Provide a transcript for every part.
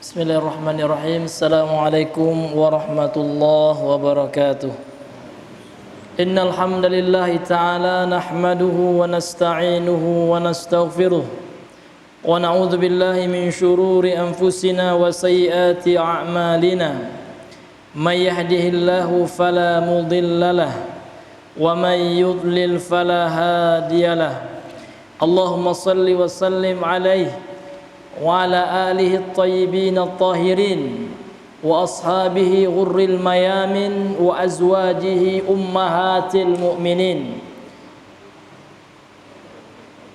Bismillahirrahmanirrahim. Assalamualaikum warahmatullahi wabarakatuh. Innal hamdalillahi ta'ala nahmaduhu wa nasta'inuhu wa nastaghfiruh wa na'udzu billahi min shururi anfusina wa sayyiati a'malina. May yahdihillahu fala mudilla lahu wa may yudlil fala hadiyalah. Allahumma shalli wa sallim alaihi wa ala alihi at-tayyibin at-tahirin wa ashabihi ghurril mayamin wa azwajihi ummahatil mu'minin.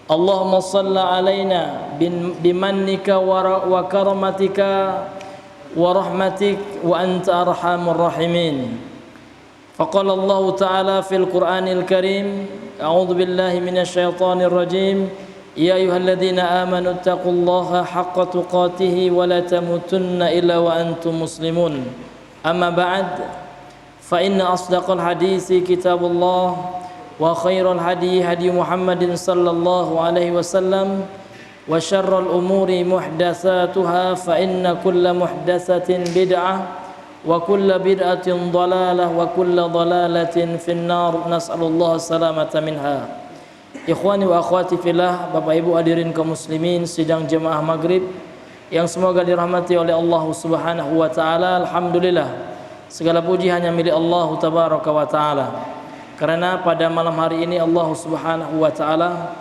Allahumma shalli alaina bimannika wa karamatika wa rahmatik wa anta arhamur rahimin. Faqala Allah ta'ala fil Qur'anil Karim, a'udzu billahi minasy syaithanir rajim. Ya ayyuhalladzina amanu taqullaha haqqa tuqatih wa la tamutunna illa wa antum muslimun. Amma ba'd, fa inna asdaqal hadisi kitabullah wa khairal hadi hadi Muhammadin sallallahu alaihi wasallam wa syarrul umuri muhdatsatuha fa inna kulla muhdatsatin bid'ah wa kulla bid'atin dhalalah wa kulla dhalalatin finnar. Nas'alullah salamata minha. Ikhwani wa akhwati fillah, Bapak Ibu hadirin kaum muslimin sidang jemaah maghrib yang semoga dirahmati oleh Allah Subhanahu wa taala. Alhamdulillah, segala puji hanya milik Allah tabaraka wa taala. Karena pada malam hari ini Allah Subhanahu wa taala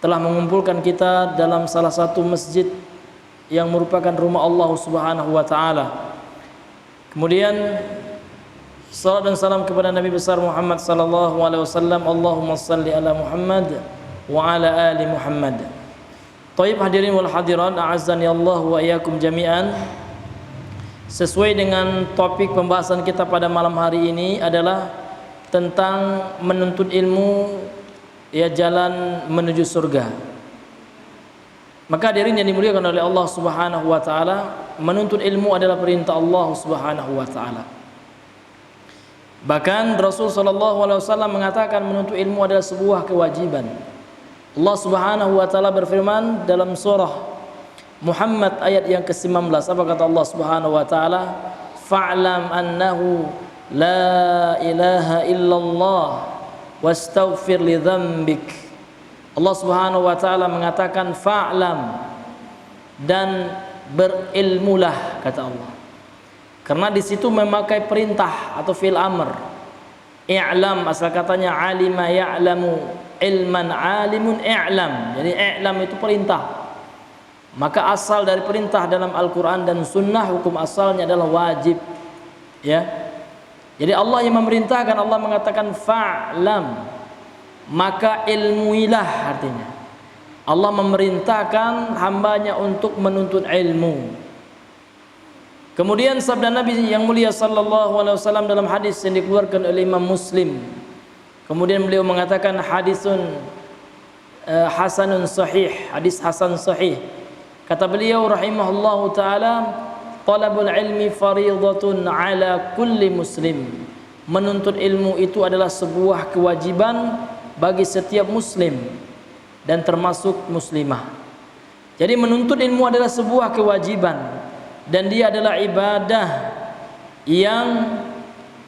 telah mengumpulkan kita dalam salah satu masjid yang merupakan rumah Allah Subhanahu wa taala. Kemudian salat dan salam kepada Nabi besar Muhammad sallallahu alaihi wasallam. Allahumma salli ala Muhammad wa ala ali Muhammad. Taib hadirin wal hadirat, a'azzani Allah wa iyyakum jami'an. Sesuai dengan topik pembahasan kita pada malam hari ini adalah tentang menuntut ilmu, ya, jalan menuju surga. Maka hadirin yang dimuliakan oleh Allah Subhanahu wa taala, menuntut ilmu adalah perintah Allah Subhanahu wa taala. Bahkan Rasul sallallahu alaihi wasallam mengatakan menuntut ilmu adalah sebuah kewajiban. Allah Subhanahu wa taala berfirman dalam surah Muhammad ayat yang ke-19. Apa kata Allah Subhanahu wa taala? Fa'lam annahu la ilaha illallah wastaghfir li dzambik. Allah Subhanahu wa taala mengatakan fa'lam, dan berilmulah, kata Allah. Karena di situ memakai perintah atau fi'il amr. I'lam asal katanya alima ya'lamu ilman alimun i'lam. Jadi i'lam itu perintah. Maka asal dari perintah dalam Al-Qur'an dan sunnah, hukum asalnya adalah wajib. Ya. Jadi Allah yang memerintahkan, Allah mengatakan fa'lam, maka ilmuilah, artinya Allah memerintahkan hambanya untuk menuntut ilmu. Kemudian sabda Nabi yang mulia sallallahu alaihi wasallam dalam hadis yang dikeluarkan oleh Imam Muslim. Kemudian beliau mengatakan hadisun hasanun sahih, hadis hasan sahih. Kata beliau rahimahullahu taala, talabul ilmi fariidatun ala kulli muslim. Menuntut ilmu itu adalah sebuah kewajiban bagi setiap muslim dan termasuk muslimah. Jadi menuntut ilmu adalah sebuah kewajiban, dan dia adalah ibadah yang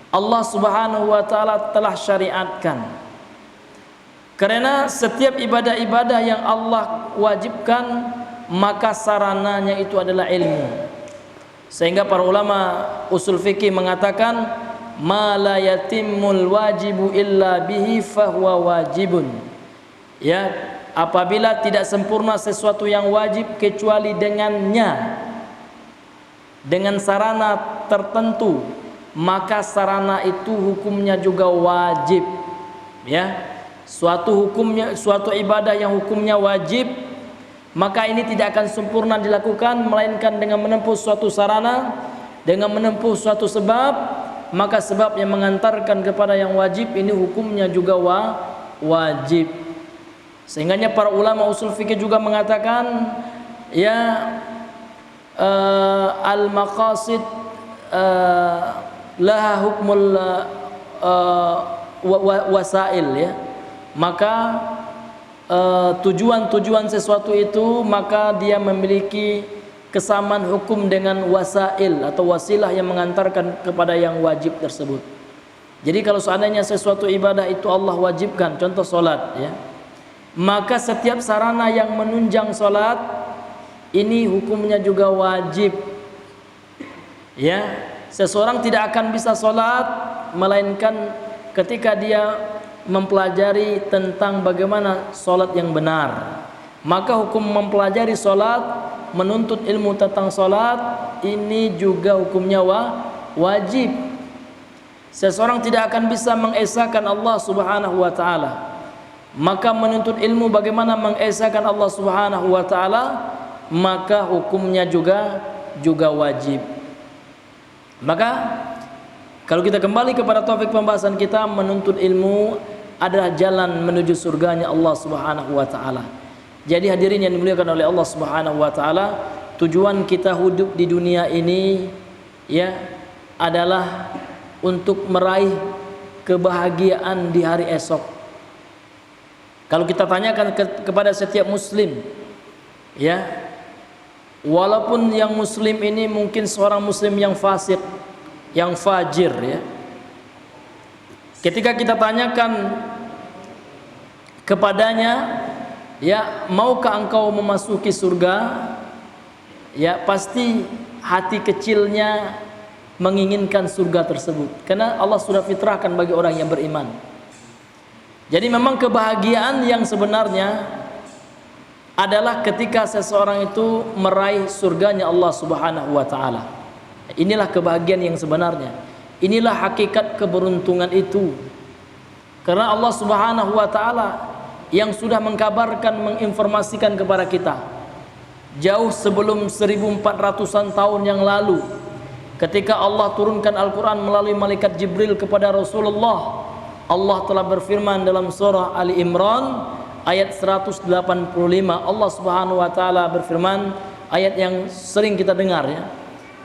Allah Subhanahu wa taala telah syariatkan. Karena setiap ibadah-ibadah yang Allah wajibkan, maka sarananya itu adalah ilmu. Sehingga para ulama usul fikih mengatakan ma la yatimmul wajibu illa bihi fahuwa wajibun. Ya, apabila tidak sempurna sesuatu yang wajib kecuali dengannya, dengan sarana tertentu, maka sarana itu hukumnya juga wajib. Ya, suatu ibadah yang hukumnya wajib, maka ini tidak akan sempurna dilakukan melainkan dengan menempuh suatu sarana, dengan menempuh suatu sebab. Maka sebab yang mengantarkan kepada yang wajib ini hukumnya juga wajib. Sehingganya para ulama usul fikih juga mengatakan, ya, al-maqasid laha hukmul wasail, ya. Maka tujuan-tujuan sesuatu itu maka dia memiliki kesamaan hukum dengan wasail atau wasilah yang mengantarkan kepada yang wajib tersebut. Jadi kalau seandainya sesuatu ibadah itu Allah wajibkan, contoh solat ya, maka setiap sarana yang menunjang solat ini hukumnya juga wajib ya. Seseorang tidak akan bisa solat melainkan ketika dia mempelajari tentang bagaimana solat yang benar. Maka hukum mempelajari solat, menuntut ilmu tentang solat, ini juga hukumnya wajib. Seseorang tidak akan bisa mengesahkan Allah Subhanahu wa ta'ala, maka menuntut ilmu bagaimana mengesahkan Allah Subhanahu wa ta'ala, maka hukumnya juga wajib. Maka kalau kita kembali kepada topik pembahasan kita, menuntut ilmu adalah jalan menuju surganya Allah Subhanahu wa ta'ala. Jadi hadirin yang dimuliakan oleh Allah Subhanahu wa ta'ala, tujuan kita hidup di dunia ini ya adalah untuk meraih kebahagiaan di hari esok. Kalau kita tanyakan kepada setiap muslim ya, walaupun yang muslim ini mungkin seorang muslim yang fasik, yang fajir ya, ketika kita tanyakan kepadanya, ya, maukah engkau memasuki surga? Ya, pasti hati kecilnya menginginkan surga tersebut, karena Allah sudah fitrahkan bagi orang yang beriman. Jadi memang kebahagiaan yang sebenarnya adalah ketika seseorang itu meraih surganya Allah Subhanahu wa ta'ala. Inilah kebahagiaan yang sebenarnya. Inilah hakikat keberuntungan itu. Karena Allah Subhanahu wa ta'ala yang sudah mengkabarkan, menginformasikan kepada kita jauh sebelum 1400-an tahun yang lalu, ketika Allah turunkan Al-Quran melalui malaikat Jibril kepada Rasulullah, Allah telah berfirman dalam surah Ali Imran ayat 185. Allah Subhanahu wa ta'ala berfirman, ayat yang sering kita dengar ya.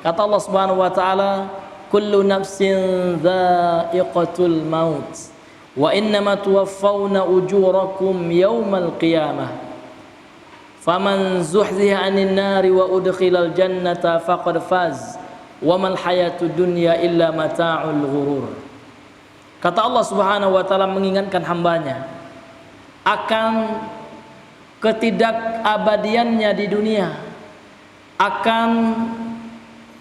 Kata Allah Subhanahu wa ta'ala, kullu nafsin dha'iqatul maut wa innama tuwaffawna ujurakum yawmal qiyamah faman zuhziha 'anil nari wa udkhilal jannata faqad faz wa mal hayatud dunya illa mata'ul ghurur. Kata Allah Subhanahu wa ta'ala mengingatkan hambanya akan ketidakabadiannya di dunia, akan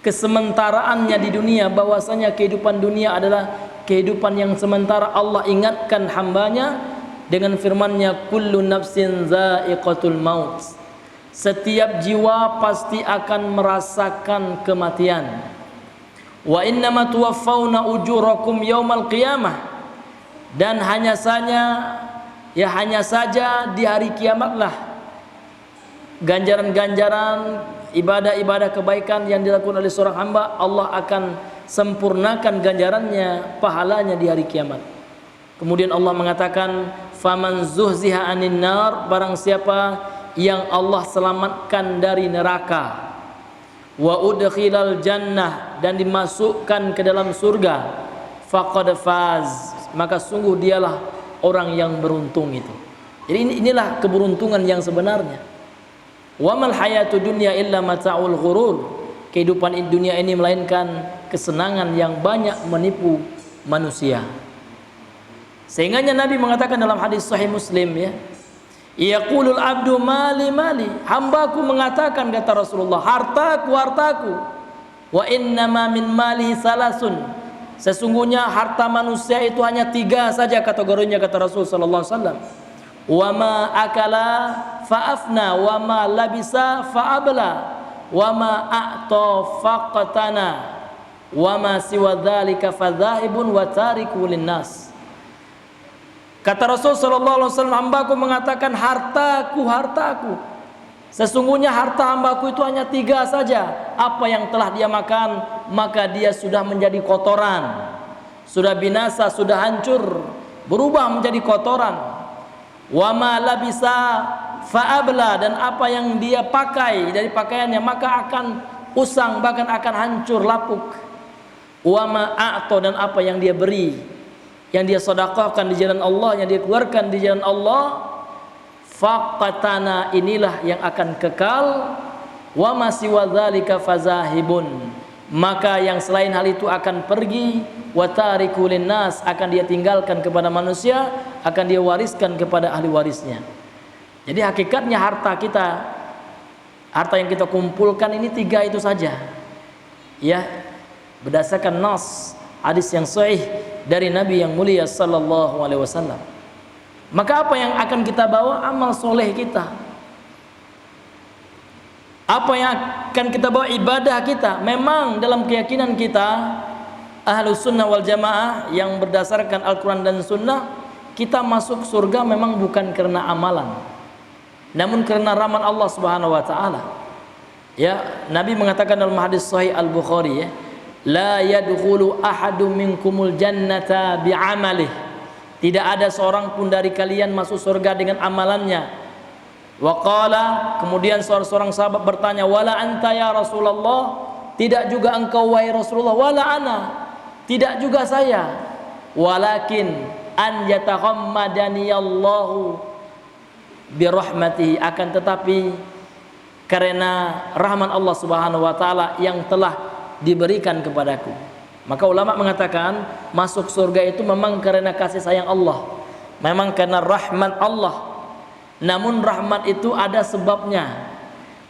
kesementaraannya di dunia, bahwasanya kehidupan dunia adalah kehidupan yang sementara. Allah ingatkan hambanya dengan firman-Nya, kullu nafsin dha'iqatul maut, setiap jiwa pasti akan merasakan kematian. Wa innama tuwaffawna ujurakum yaumal qiyamah, dan hanya saja di hari kiamatlah ganjaran-ganjaran ibadah-ibadah kebaikan yang dilakukan oleh seorang hamba, Allah akan sempurnakan ganjarannya, pahalanya di hari kiamat. Kemudian Allah mengatakan, faman zuhziha 'anil nar, barang siapa yang Allah selamatkan dari neraka, wa udkhilal jannah, dan dimasukkan ke dalam surga, faqad faz, maka sungguh dialah orang yang beruntung itu. Jadi inilah keberuntungan yang sebenarnya. Wa mal hayatud dunya illa mata'ul ghurur, kehidupan dunia ini melainkan kesenangan yang banyak menipu manusia. Sehingga Nabi mengatakan dalam hadis sahih Muslim ya, yaqulul abdu mali mali, hambaku mengatakan, kata Rasulullah, hartaku hartaku, wa innama min mali salasun, sesungguhnya harta manusia itu hanya 3 saja kategorinya, kata Rasul sallallahu alaihi wasallam. Wa ma akala fa'afna, wa ma labisa fa'abla, wa ma a'ta faqatana, wa ma siwa dzalika fadhaibun wa tariku linnas. Kata Rasul sallallahu alaihi wasallam, hambaku mengatakan hartaku hartaku, sesungguhnya harta hambaku itu hanya 3 saja. Apa yang telah dia makan, maka dia sudah menjadi kotoran, sudah binasa, sudah hancur, berubah menjadi kotoran. Wa ma labisa fa'abla, dan apa yang dia pakai dari pakaiannya maka akan usang, bahkan akan hancur, lapuk. Wa ma a'ta, dan apa yang dia beri, yang dia sedekahkan di jalan Allah, yang dia keluarkan di jalan Allah, faqatana, inilah yang akan kekal, wa ma siwa dzalika fazahibun, maka yang selain hal itu akan pergi, wa tariku linnas, akan dia tinggalkan kepada manusia, akan dia wariskan kepada ahli warisnya. Jadi hakikatnya harta kita, harta yang kita kumpulkan ini 3 itu saja, ya, berdasarkan nas hadis yang sahih dari Nabi yang mulia sallallahu alaihi wasallam. Maka apa yang akan kita bawa? Amal soleh kita. Apa yang akan kita bawa? Ibadah kita. Memang dalam keyakinan kita Ahlus Sunnah wal Jamaah yang berdasarkan Al-Quran dan Sunnah, kita masuk surga memang bukan karena amalan, namun karena rahmat Allah Subhanahu wa taala. Ya, Nabi mengatakan dalam hadis sahih Al-Bukhari, ya, la yadkhulu ahadum minkumul jannata bi'amalih. Tidak ada seorang pun dari kalian masuk surga dengan amalannya. Wa qala, kemudian seorang sahabat bertanya, wala anta ya Rasulullah, tidak juga engkau wahai Rasulullah? Wala ana, tidak juga saya. Walakin an yataghammadani Allahu birahmatihi, akan tetapi karena rahmat Allah Subhanahu wa taala yang telah diberikan kepadaku. Maka ulama mengatakan masuk surga itu memang karena kasih sayang Allah, memang karena rahmat Allah. Namun rahmat itu ada sebabnya,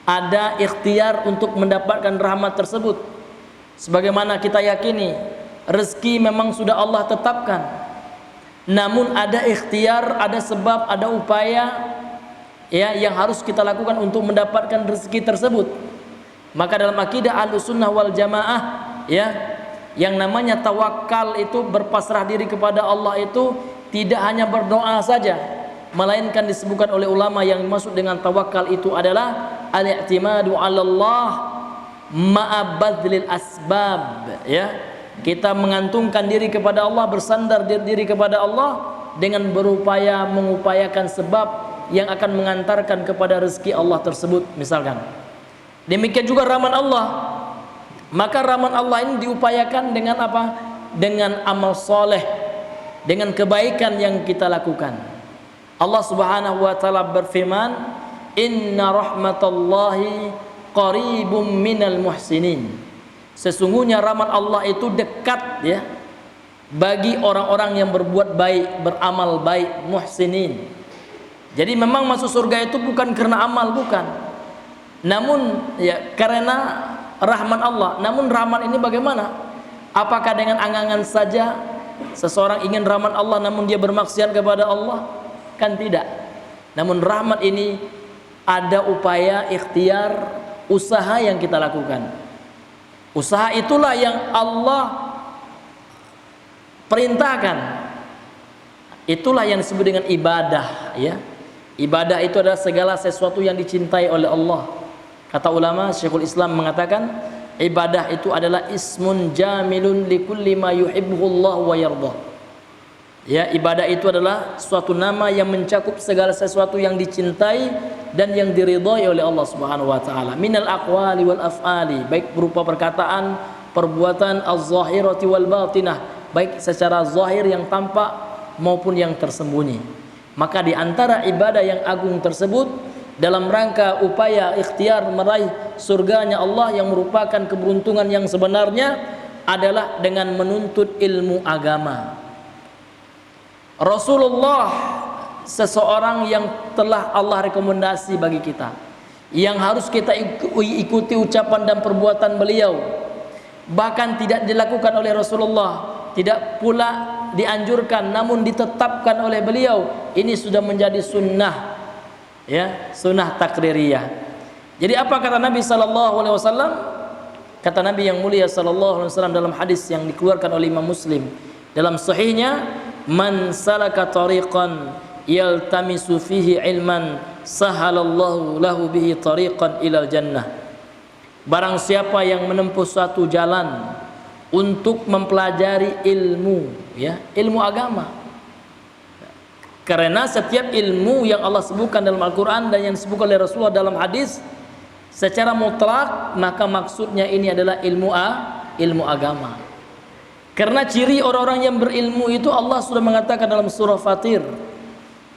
ada ikhtiar untuk mendapatkan rahmat tersebut. Sebagaimana kita yakini rezeki memang sudah Allah tetapkan, namun ada ikhtiar, ada sebab, ada upaya, ya, yang harus kita lakukan untuk mendapatkan rezeki tersebut. Maka dalam akidah Ahlussunnah wal Jamaah, ya, yang namanya tawakal itu berpasrah diri kepada Allah itu tidak hanya berdoa saja, melainkan disebutkan oleh ulama yang dimaksud dengan tawakal itu adalah al-i'timadu 'ala Allah ma'a badlil asbab, ya. Kita mengantungkan diri kepada Allah, bersandar diri kepada Allah dengan berupaya mengupayakan sebab yang akan mengantarkan kepada rezeki Allah tersebut, misalkan. Demikian juga rahmat Allah. Maka rahmat Allah ini diupayakan dengan apa? Dengan amal soleh, dengan kebaikan yang kita lakukan. Allah Subhanahu wa taala berfirman, inna rahmatallahi qaribum minal muhsinin. Sesungguhnya rahmat Allah itu dekat, ya, bagi orang-orang yang berbuat baik, beramal baik, muhsinin. Jadi memang masuk surga itu bukan karena amal, bukan, namun ya karena rahmat Allah. Namun rahmat ini bagaimana? Apakah dengan angan-angan saja seseorang ingin rahmat Allah namun dia bermaksiat kepada Allah? Kan tidak. Namun rahmat ini ada upaya, ikhtiar, usaha yang kita lakukan. Usaha itulah yang Allah perintahkan. Itulah yang disebut dengan ibadah, ya. Ibadah itu adalah segala sesuatu yang dicintai oleh Allah. Kata ulama, Syekhul Islam mengatakan, ibadah itu adalah ismun jamilun likulli ma yuhibbuhullah wa yardah. Ya, ibadah itu adalah suatu nama yang mencakup segala sesuatu yang dicintai dan yang diridhai oleh Allah Subhanahu wa taala. Minal aqwali wal af'ali, baik berupa perkataan, perbuatan, az-zahirati wal batinah, baik secara zahir yang tampak maupun yang tersembunyi. Maka di antara ibadah yang agung tersebut dalam rangka upaya ikhtiar meraih surganya Allah yang merupakan keberuntungan yang sebenarnya adalah dengan menuntut ilmu agama. Rasulullah seseorang yang telah Allah rekomendasi bagi kita, yang harus kita ikuti ucapan dan perbuatan beliau. Bahkan tidak dilakukan oleh Rasulullah, tidak pula dianjurkan, namun ditetapkan oleh beliau. Ini sudah menjadi sunnah, ya, sunnah takririyah. Jadi apa kata Nabi sallallahu alaihi wasallam? Kata Nabi yang mulia sallallahu alaihi wasallam dalam hadis yang dikeluarkan oleh Imam Muslim dalam sahihnya, man salaka tariqan yaltamisu fihi ilman sahalallahu lahu bihi tariqan ilal jannah. Barang siapa yang menempuh suatu jalan untuk mempelajari ilmu, ya, ilmu agama. Karena setiap ilmu yang Allah sebutkan dalam Al-Quran dan yang disebutkan oleh Rasulullah dalam hadis secara mutlak, maka maksudnya ini adalah ilmu agama. Karena ciri orang-orang yang berilmu itu Allah sudah mengatakan dalam surah Fatir,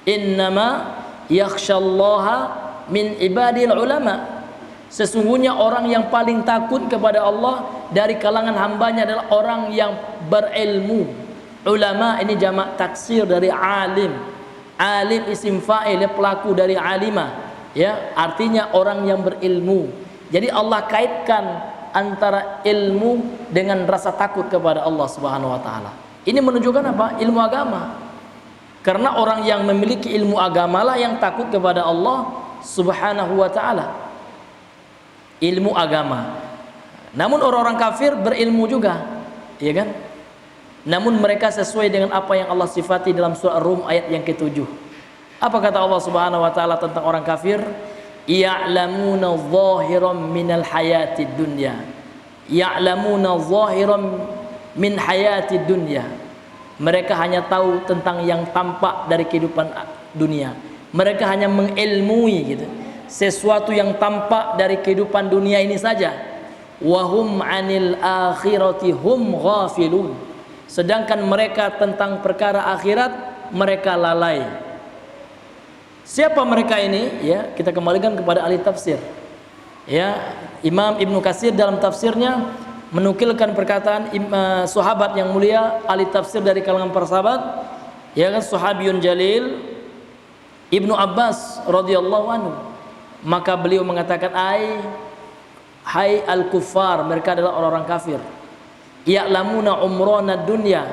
innama yakhshallaha min ibadil ulama. Sesungguhnya orang yang paling takut kepada Allah dari kalangan hambanya adalah orang yang berilmu. Ulama ini jamak taksir dari alim. Alim isim fa'il, pelaku dari alimah, ya, artinya orang yang berilmu. Jadi Allah kaitkan antara ilmu dengan rasa takut kepada Allah Subhanahu wa taala. Ini menunjukkan apa? Ilmu agama. Karena orang yang memiliki ilmu agama lah yang takut kepada Allah Subhanahu wa taala. Ilmu agama. Namun orang-orang kafir berilmu juga, ya kan? Namun mereka sesuai dengan apa yang Allah sifati dalam surah Ar-Rum ayat yang ke-7. Apa kata Allah Subhanahu wa taala tentang orang kafir? Ya'lamuna zahiran minal hayatid dunya. Ya'lamuna zahiran min hayatid dunya. Mereka hanya tahu tentang yang tampak dari kehidupan dunia. Mereka hanya mengilmui gitu, sesuatu yang tampak dari kehidupan dunia ini saja. Wahum 'anil akhirati hum ghafilun. Sedangkan mereka tentang perkara akhirat mereka lalai. Siapa mereka ini? Ya, kita kembalikan kepada ahli tafsir. Ya, Imam Ibnu Katsir dalam tafsirnya menukilkan perkataan sahabat yang mulia, ahli tafsir dari kalangan para sahabat, ya kan, sahabiyun jalil Ibnu Abbas radhiyallahu anhu. Maka beliau mengatakan, hai al-kuffar, mereka adalah orang-orang kafir. Ya'lamuna umrana dunya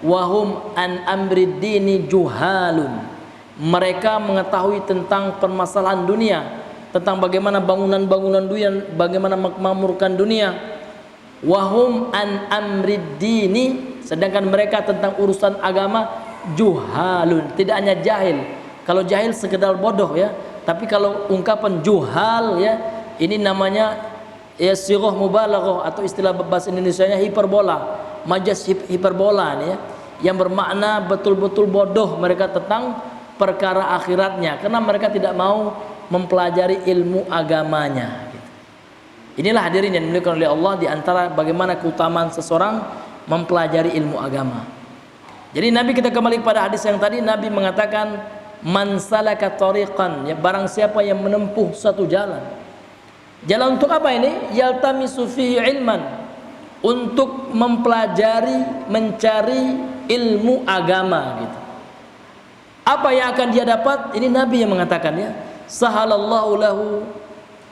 wa hum an amri dini juhalun. Mereka mengetahui tentang permasalahan dunia, tentang bagaimana bangunan-bangunan dunia, bagaimana memakmurkan dunia. Wa hum an amri dini, sedangkan mereka tentang urusan agama juhalun. Tidak hanya jahil. Kalau jahil sekedar bodoh, ya. Tapi kalau ungkapan juhal, ya, ini namanya ya sirah mubalaghah, atau istilah bahasa Indonesianya hiperbola, majas hiperbola, ya, yang bermakna betul-betul bodoh mereka tentang perkara akhiratnya, karena mereka tidak mau mempelajari ilmu agamanya. Inilah hadirin yang dimuliakan oleh Allah, di antara bagaimana keutamaan seseorang mempelajari ilmu agama. Jadi Nabi, kita kembali pada hadis yang tadi, Nabi mengatakan man salaka tariqan, ya, barang siapa yang menempuh satu jalan. Jalan untuk apa ini? Yaltamisu fihi ilman, untuk mempelajari, mencari ilmu agama gitu. Apa yang akan dia dapat? Ini Nabi yang mengatakan, ya. Sahalallahu lahu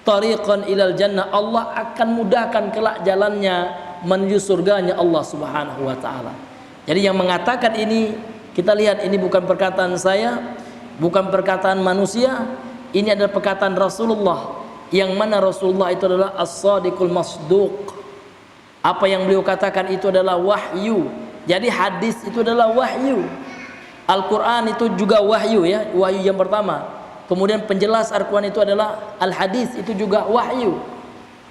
tariqan ilal jannah. Allah akan mudahkan kelak jalannya menuju surganya Allah Subhanahu wa taala. Jadi yang mengatakan ini, kita lihat, ini bukan perkataan saya, bukan perkataan manusia, ini adalah perkataan Rasulullah, yang mana Rasulullah itu adalah as-sadiqul masduq. Apa yang beliau katakan itu adalah wahyu. Jadi hadis itu adalah wahyu. Al-Quran itu juga wahyu, ya, wahyu yang pertama. Kemudian penjelas Al-Quran itu adalah al-hadis, itu juga wahyu.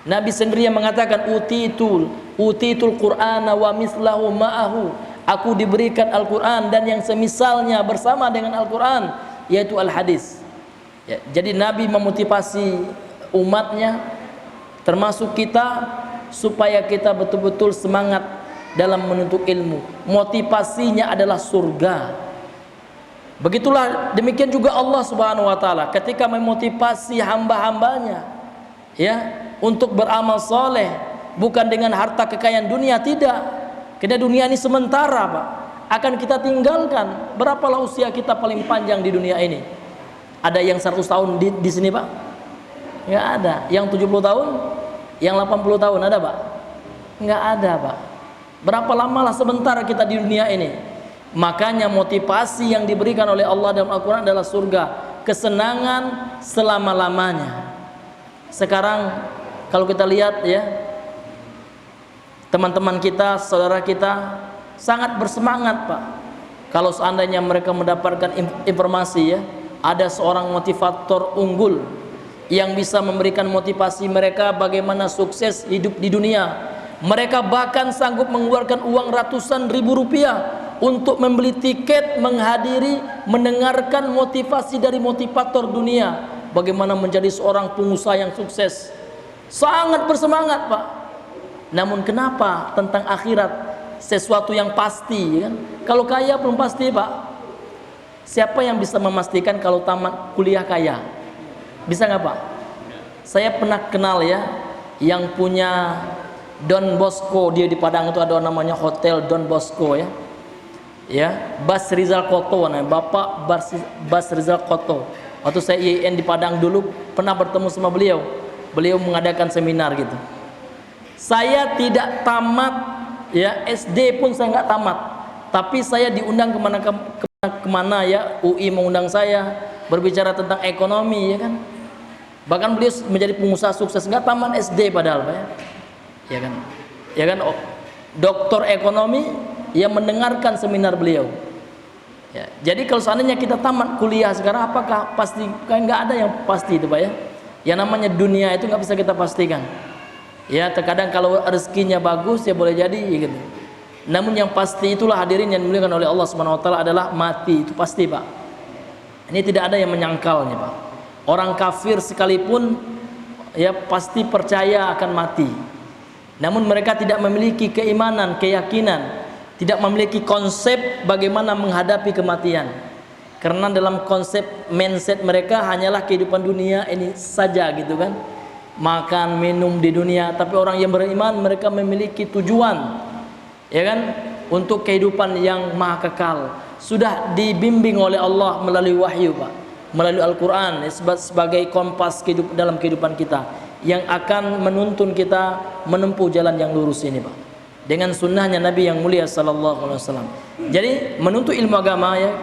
Nabi sendiri yang mengatakan utitul Qur'ana wa mislahu ma'ahu. Aku diberikan Al-Quran dan yang semisalnya bersama dengan Al-Quran, yaitu al-hadis. Ya, jadi Nabi memotivasi umatnya, termasuk kita, supaya kita betul-betul semangat dalam menuntut ilmu. Motivasinya adalah surga. Begitulah demikian juga Allah Subhanahu wa taala ketika memotivasi hamba-hambanya, ya, untuk beramal soleh, bukan dengan harta kekayaan dunia, tidak. Karena dunia ini sementara, Pak, akan kita tinggalkan. Berapalah usia kita paling panjang di dunia ini? Ada yang 100 tahun di sini, Pak? Enggak ada. Yang 70 tahun, yang 80 tahun ada, Pak? Enggak ada, Pak. Berapa lamalah sementara kita di dunia ini? Makanya motivasi yang diberikan oleh Allah dalam Al-Quran adalah surga, kesenangan selama-lamanya. Sekarang kalau kita lihat, ya, teman-teman kita, saudara kita sangat bersemangat, Pak, kalau seandainya mereka mendapatkan informasi, ya, ada seorang motivator unggul yang bisa memberikan motivasi mereka bagaimana sukses hidup di dunia. Mereka bahkan sanggup mengeluarkan uang ratusan ribu rupiah untuk membeli tiket menghadiri, mendengarkan motivasi dari motivator dunia, bagaimana menjadi seorang pengusaha yang sukses. Sangat bersemangat, Pak. Namun kenapa tentang akhirat sesuatu yang pasti, kan? Kalau kaya belum pasti, Pak. Siapa yang bisa memastikan kalau tamat kuliah kaya? Bisa nggak, Pak? Saya pernah kenal ya, yang punya Don Bosco, dia di Padang itu ada namanya Hotel Don Bosco ya. Ya, Bas Rizal Koto namanya, Bapak Bas Rizal Koto. Waktu saya IAIN di Padang dulu pernah bertemu sama beliau. Beliau mengadakan seminar gitu. Saya tidak tamat ya, SD pun saya nggak tamat. Tapi saya diundang kemana ya, UI mengundang saya berbicara tentang ekonomi ya kan. Bahkan beliau menjadi pengusaha sukses, nggak tamat SD padahal Pak ya. Ya kan. Ya kan, doktor ekonomi yang mendengarkan seminar beliau. Ya, jadi kalau seandainya kita tamat kuliah sekarang, apakah pasti? Kan nggak ada yang pasti itu Pak ya. Yang namanya dunia itu nggak bisa kita pastikan. Ya, terkadang kalau rezekinya bagus ya boleh jadi gitu. Namun yang pasti itulah hadirin yang dimuliakan oleh Allah Subhanahu wa taala adalah mati, itu pasti Pak. Ini tidak ada yang menyangkalnya Pak. Orang kafir sekalipun ya pasti percaya akan mati. Namun mereka tidak memiliki keimanan, keyakinan, tidak memiliki konsep bagaimana menghadapi kematian. Karena dalam konsep mindset mereka hanyalah kehidupan dunia ini saja gitu kan. Makan, minum di dunia. Tapi orang yang beriman mereka memiliki tujuan, ya kan, untuk kehidupan yang maha kekal. Sudah dibimbing oleh Allah melalui wahyu Pak, melalui Al-Quran sebagai kompas dalam kehidupan kita, yang akan menuntun kita menempuh jalan yang lurus ini Pak, dengan sunnahnya Nabi yang mulia sallallahu alaihi wasallam. Jadi menuntut ilmu agama ya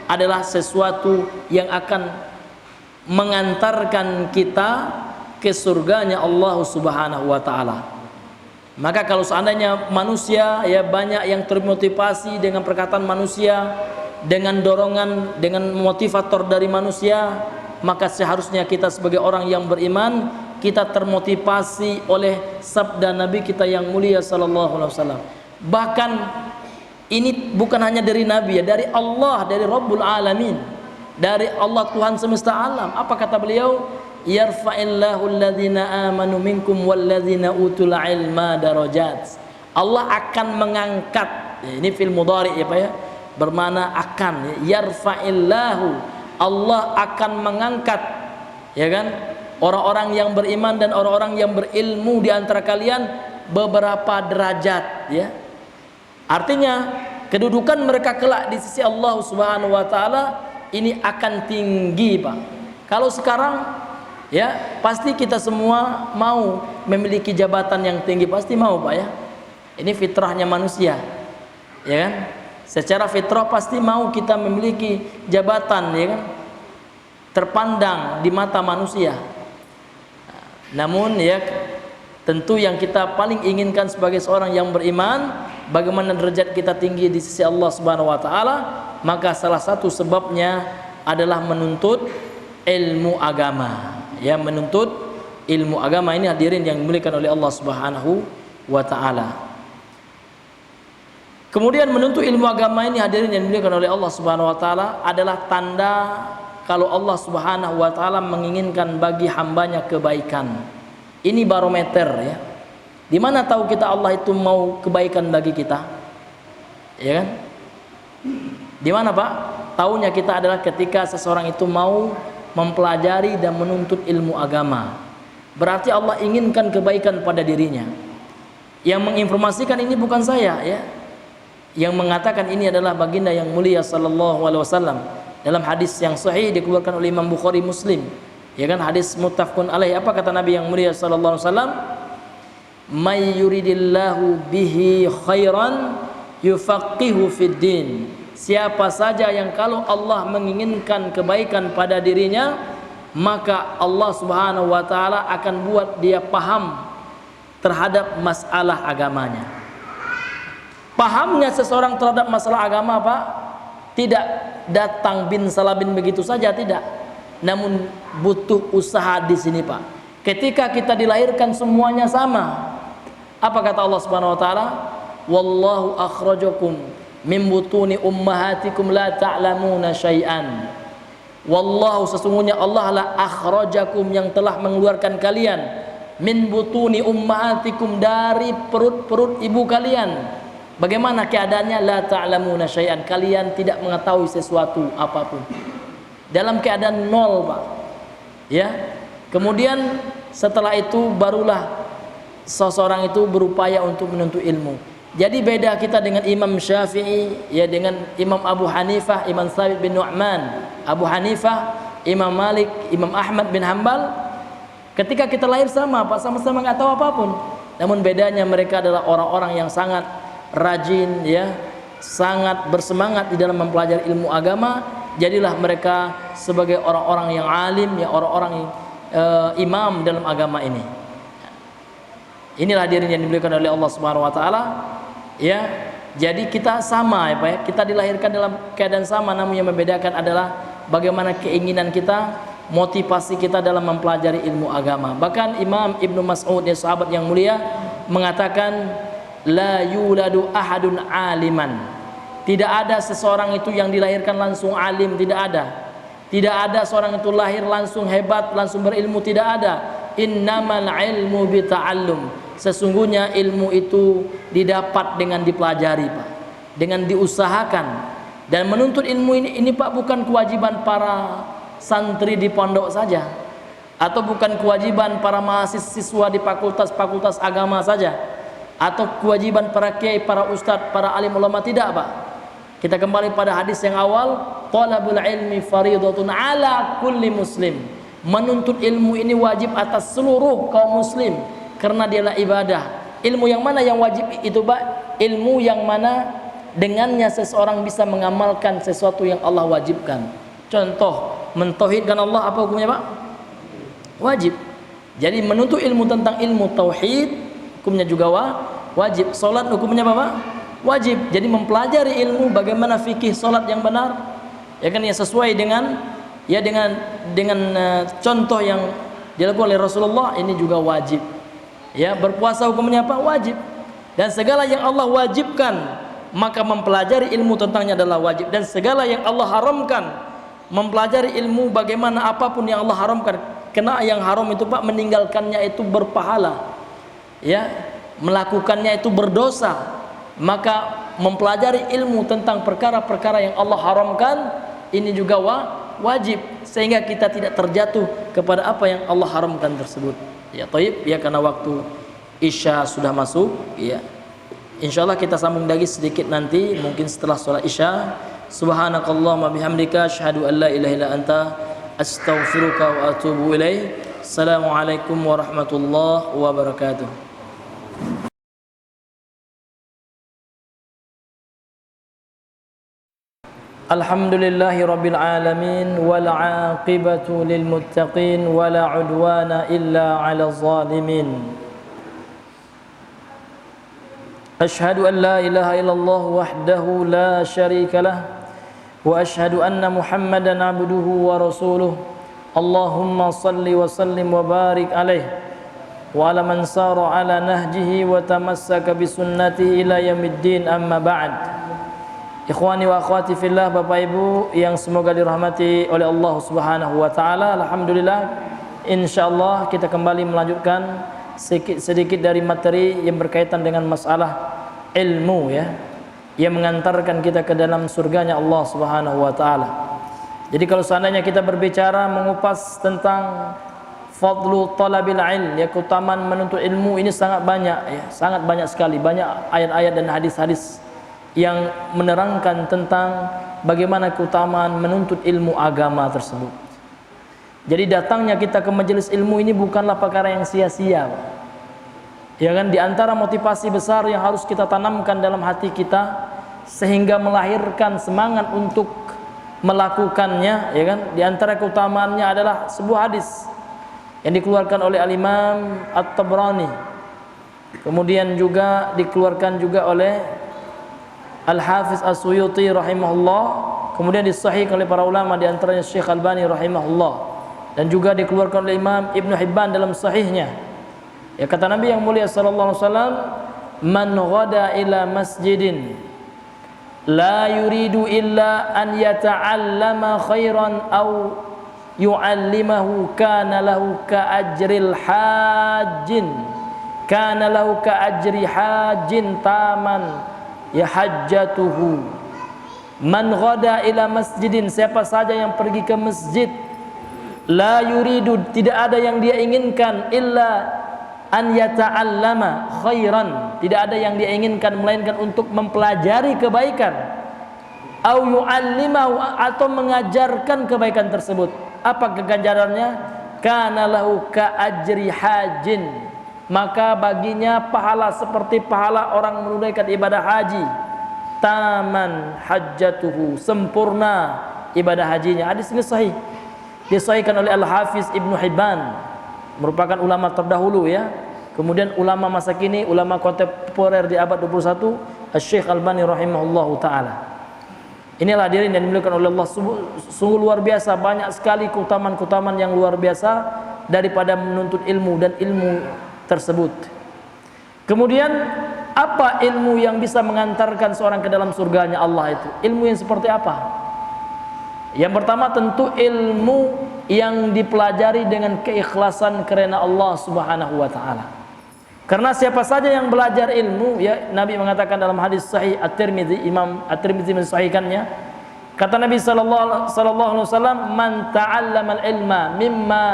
adalah sesuatu yang akan mengantarkan kita ke surganya Allah Subhanahu wa taala. Maka kalau seandainya manusia ya banyak yang termotivasi dengan perkataan manusia, dengan dorongan, dengan motivator dari manusia, maka seharusnya kita sebagai orang yang beriman kita termotivasi oleh sabda Nabi kita yang mulia sallallahu alaihi wasallam. Bahkan ini bukan hanya dari Nabi ya, dari Allah, dari Rabbul Alamin, dari Allah Tuhan semesta alam. Apa kata beliau? Yarfa'illahu alladhina amanu minkum walladhina utul ilma darajat. Allah akan mengangkat, ya, ini fil mudhari ya Pak ya, bermakna akan ya. Yarfa'illahu, Allah akan mengangkat ya kan, orang-orang yang beriman dan orang-orang yang berilmu di antara kalian beberapa derajat ya. Artinya kedudukan mereka kelak di sisi Allah Subhanahu wa taala ini akan tinggi Pak. Kalau sekarang ya pasti kita semua mau memiliki jabatan yang tinggi, pasti mau Pak ya. Ini fitrahnya manusia, ya kan? Secara fitrah pasti mau kita memiliki jabatan, ya kan? Terpandang di mata manusia. Namun ya tentu yang kita paling inginkan sebagai seorang yang beriman, bagaimana derajat kita tinggi di sisi Allah Subhanahu wa taala. Maka salah satu sebabnya adalah menuntut ilmu agama. Ya, menuntut ilmu agama ini hadirin yang dimuliakan oleh Allah Subhanahu wa taala. Kemudian menuntut ilmu agama ini hadirin yang dimuliakan oleh Allah Subhanahu wa taala adalah tanda kalau Allah Subhanahu wa taala menginginkan bagi hambanya kebaikan. Ini barometer ya. Di mana tahu kita Allah itu mau kebaikan bagi kita? Ya kan? Di mana Pak? Taunya kita adalah ketika seseorang itu mau mempelajari dan menuntut ilmu agama. Berarti Allah inginkan kebaikan pada dirinya. Yang menginformasikan ini bukan saya ya. Yang mengatakan ini adalah baginda yang mulia sallallahu alaihi wasallam dalam hadis yang sahih dikeluarkan oleh Imam Bukhari Muslim. Ya kan, hadis muttafaqun alaih. Apa kata Nabi yang mulia sallallahu alaihi wasallam? May yuridillahu bihi khairan yufaqihu fid din. Siapa saja yang kalau Allah menginginkan kebaikan pada dirinya, maka Allah Subhanahu wa taala akan buat dia paham terhadap masalah agamanya. Pahamnya seseorang terhadap masalah agama Pak, tidak datang bin salabin begitu saja, tidak. Namun butuh usaha di sini Pak. Ketika kita dilahirkan semuanya sama. Apa kata Allah Subhanahu wa taala? Wallahu akhrajakum min butuni ummahatikum la ta'lamuna syai'an. Wallahu, sesungguhnya Allah lah akhrajakum, yang telah mengeluarkan kalian, min butuni ummahatikum, dari perut-perut ibu kalian. Bagaimana keadaannya? La ta'lamuna syai'an, kalian tidak mengetahui sesuatu apapun. Dalam keadaan nol Pak. Ya. Kemudian setelah itu barulah seseorang itu berupaya untuk menuntut ilmu. Jadi beda kita dengan Imam Syafi'i, ya, dengan Imam Abu Hanifah, Imam Thabit bin Nu'man, Abu Hanifah, Imam Malik, Imam Ahmad bin Hanbal. Ketika kita lahir sama, Pak, sama-sama nggak tahu apapun. Namun bedanya mereka adalah orang-orang yang sangat rajin, ya, sangat bersemangat di dalam mempelajari ilmu agama. Jadilah mereka sebagai orang-orang yang alim, ya, orang-orang yang imam dalam agama ini. Inilah hadirin yang dimuliakan oleh Allah Subhanahu wa taala. Ya, jadi kita sama, ya Pak, ya. Kita dilahirkan dalam keadaan sama, namun yang membedakan adalah bagaimana keinginan kita, motivasi kita dalam mempelajari ilmu agama. Bahkan Imam Ibnu Mas'ud, ya, sahabat yang mulia, mengatakan la yuladu ahadun aliman. Tidak ada seseorang itu yang dilahirkan langsung alim, tidak ada. Tidak ada seorang itu lahir langsung hebat, langsung berilmu, tidak ada. Innamal ilmu bita'allum. Sesungguhnya ilmu itu didapat dengan dipelajari, Pak, dengan diusahakan. Dan menuntut ilmu ini Pak, bukan kewajiban para santri di pondok saja, atau bukan kewajiban para mahasiswa di fakultas-fakultas agama saja, atau kewajiban para kiai, para ustadz, para alim ulama, tidak, Pak. Kita kembali pada hadis yang awal, talabul ilmi faridatun ala kulli muslim. Menuntut ilmu ini wajib atas seluruh kaum muslim, karena dialah ibadah. Ilmu yang mana yang wajib itu, Pak? Ilmu yang mana dengannya seseorang bisa mengamalkan sesuatu yang Allah wajibkan. Contoh, mentauhidkan Allah, apa hukumnya, Pak? Wajib. Jadi menuntut ilmu tentang ilmu tauhid, hukumnya juga wajib. Salat hukumnya apa, Pak? Wajib. Jadi mempelajari ilmu bagaimana fikih salat yang benar, ya kan, yang sesuai dengan, ya, dengan contoh yang dilakukan oleh Rasulullah, ini juga wajib. Ya, berpuasa hukumnya apa? Wajib. Dan segala yang Allah wajibkan, maka mempelajari ilmu tentangnya adalah wajib. Dan segala yang Allah haramkan, mempelajari ilmu bagaimana apapun yang Allah haramkan. Kena yang haram itu, Pak, meninggalkannya itu berpahala, ya, melakukannya itu berdosa. Maka mempelajari ilmu tentang perkara-perkara yang Allah haramkan, ini juga wajib, sehingga kita tidak terjatuh kepada apa yang Allah haramkan tersebut. Ya, thayyib, ya, karena waktu Isya sudah masuk, ya. Insyaallah kita sambung lagi sedikit nanti, mungkin setelah sholat Isya. Subhanakallahumma bihamdika asyhadu an la ilaha illa anta astaghfiruka wa atubu ilaik. Assalamualaikum warahmatullahi wabarakatuh. Alhamdulillahi rabbil alamin, wal aqibatu lil muttaqin, wala udwana illa 'alal zalimin. Asyhadu an la ilaha illallah wahdahu la syarika lah, wa asyhadu anna Muhammadan 'abduhu wa rasuluh. Allahumma salli wa sallim wa barik alaihi wa ala man sara ala nahjihi wa tamassaka bi sunnatihi ila yaumiddin, amma ba'd. Ikhwani wa akhwati fillah, Bapak Ibu yang semoga dirahmati oleh Allah Subhanahu wa taala. Alhamdulillah, insyaallah kita kembali melanjutkan sedikit dari materi yang berkaitan dengan masalah ilmu, ya, yang mengantarkan kita ke dalam surganya Allah Subhanahu wa taala. Jadi kalau seandainya kita berbicara mengupas tentang fadlu talabil ilm, ya, keutamaan menuntut ilmu, ini sangat banyak, ya, sangat banyak sekali, banyak ayat-ayat dan hadis-hadis yang menerangkan tentang bagaimana keutamaan menuntut ilmu agama tersebut. Jadi datangnya kita ke majelis ilmu ini bukanlah perkara yang sia-sia, ya kan? Di antara motivasi besar yang harus kita tanamkan dalam hati kita sehingga melahirkan semangat untuk melakukannya, ya kan? Di antara keutamaannya adalah sebuah hadis yang dikeluarkan oleh Al-Imam At-Tabrani, kemudian juga dikeluarkan juga oleh Al-Hafiz As-Suyuti rahimahullah, kemudian disahihkan oleh para ulama, di antaranya Syekh Albani rahimahullah, dan juga dikeluarkan oleh Imam Ibnu Hibban dalam sahihnya. Ya, kata Nabi yang mulia sallallahu alaihi wasallam, man ghada ila masjidin la yuridu illa an yata'allama khairan aw yu'allimahu kana lahu ka ajril hajjin, kana lahu ka ajri hajjin taman ya hajjatuhu. Man ghada ila masjidin, siapa saja yang pergi ke masjid La yuridu, tidak ada yang dia inginkan illa an yata'allama khairan, tidak ada yang dia inginkan melainkan untuk mempelajari kebaikan, au yu'allimahu, atau mengajarkan kebaikan tersebut. Apa keganjarannya? Kana lahu ka ajri hajin, maka baginya pahala seperti pahala orang menunaikan ibadah haji. Taman hajjatuhu, sempurna ibadah hajinya. Hadis ini sahih, disahihkan oleh Al-Hafiz Ibnu Hibban, merupakan ulama terdahulu ya. Kemudian ulama masa kini, ulama kontemporer di abad 21, Syekh Albani rahimahullahu taala. Inilah hadirin yang dimuliakan oleh Allah, sungguh luar biasa, banyak sekali keutamaan-keutamaan yang luar biasa daripada menuntut ilmu dan ilmu tersebut. Kemudian apa ilmu yang bisa mengantarkan seorang ke dalam surganya Allah itu? Ilmu yang seperti apa? Yang pertama tentu ilmu yang dipelajari dengan keikhlasan karena Allah Subhanahu wa taala. Karena siapa saja yang belajar ilmu, ya, Nabi mengatakan dalam hadis sahih At-Tirmidzi, Imam At-Tirmidzi mensahihkannya, kata Nabi sallallahu alaihi wasallam, man ta'allama al-ilma mimma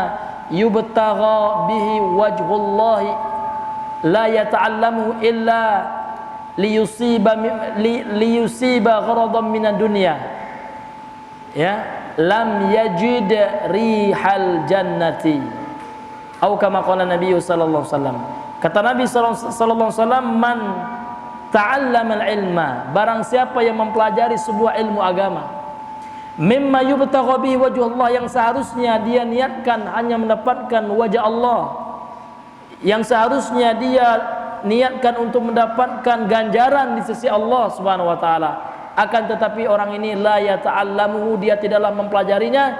yubtagha bihi wajhullah la yata'allamu illa liyusiba gharadan minad dunya, ya, lam yajid rihal jannati, atau kama qala Nabi sallallahu alaihi wasallam. Kata Nabi sallallahu alaihi wasallam, man ta'allama al-ilma, barang siapa yang mempelajari sebuah ilmu agama, mimma yubtagha bihi wajhullah, yang seharusnya dia niatkan hanya mendapatkan wajah Allah, yang seharusnya dia niatkan untuk mendapatkan ganjaran di sisi Allah Subhanahu wa taala, akan tetapi orang ini la yata'allamuhu, dia tidaklah mempelajarinya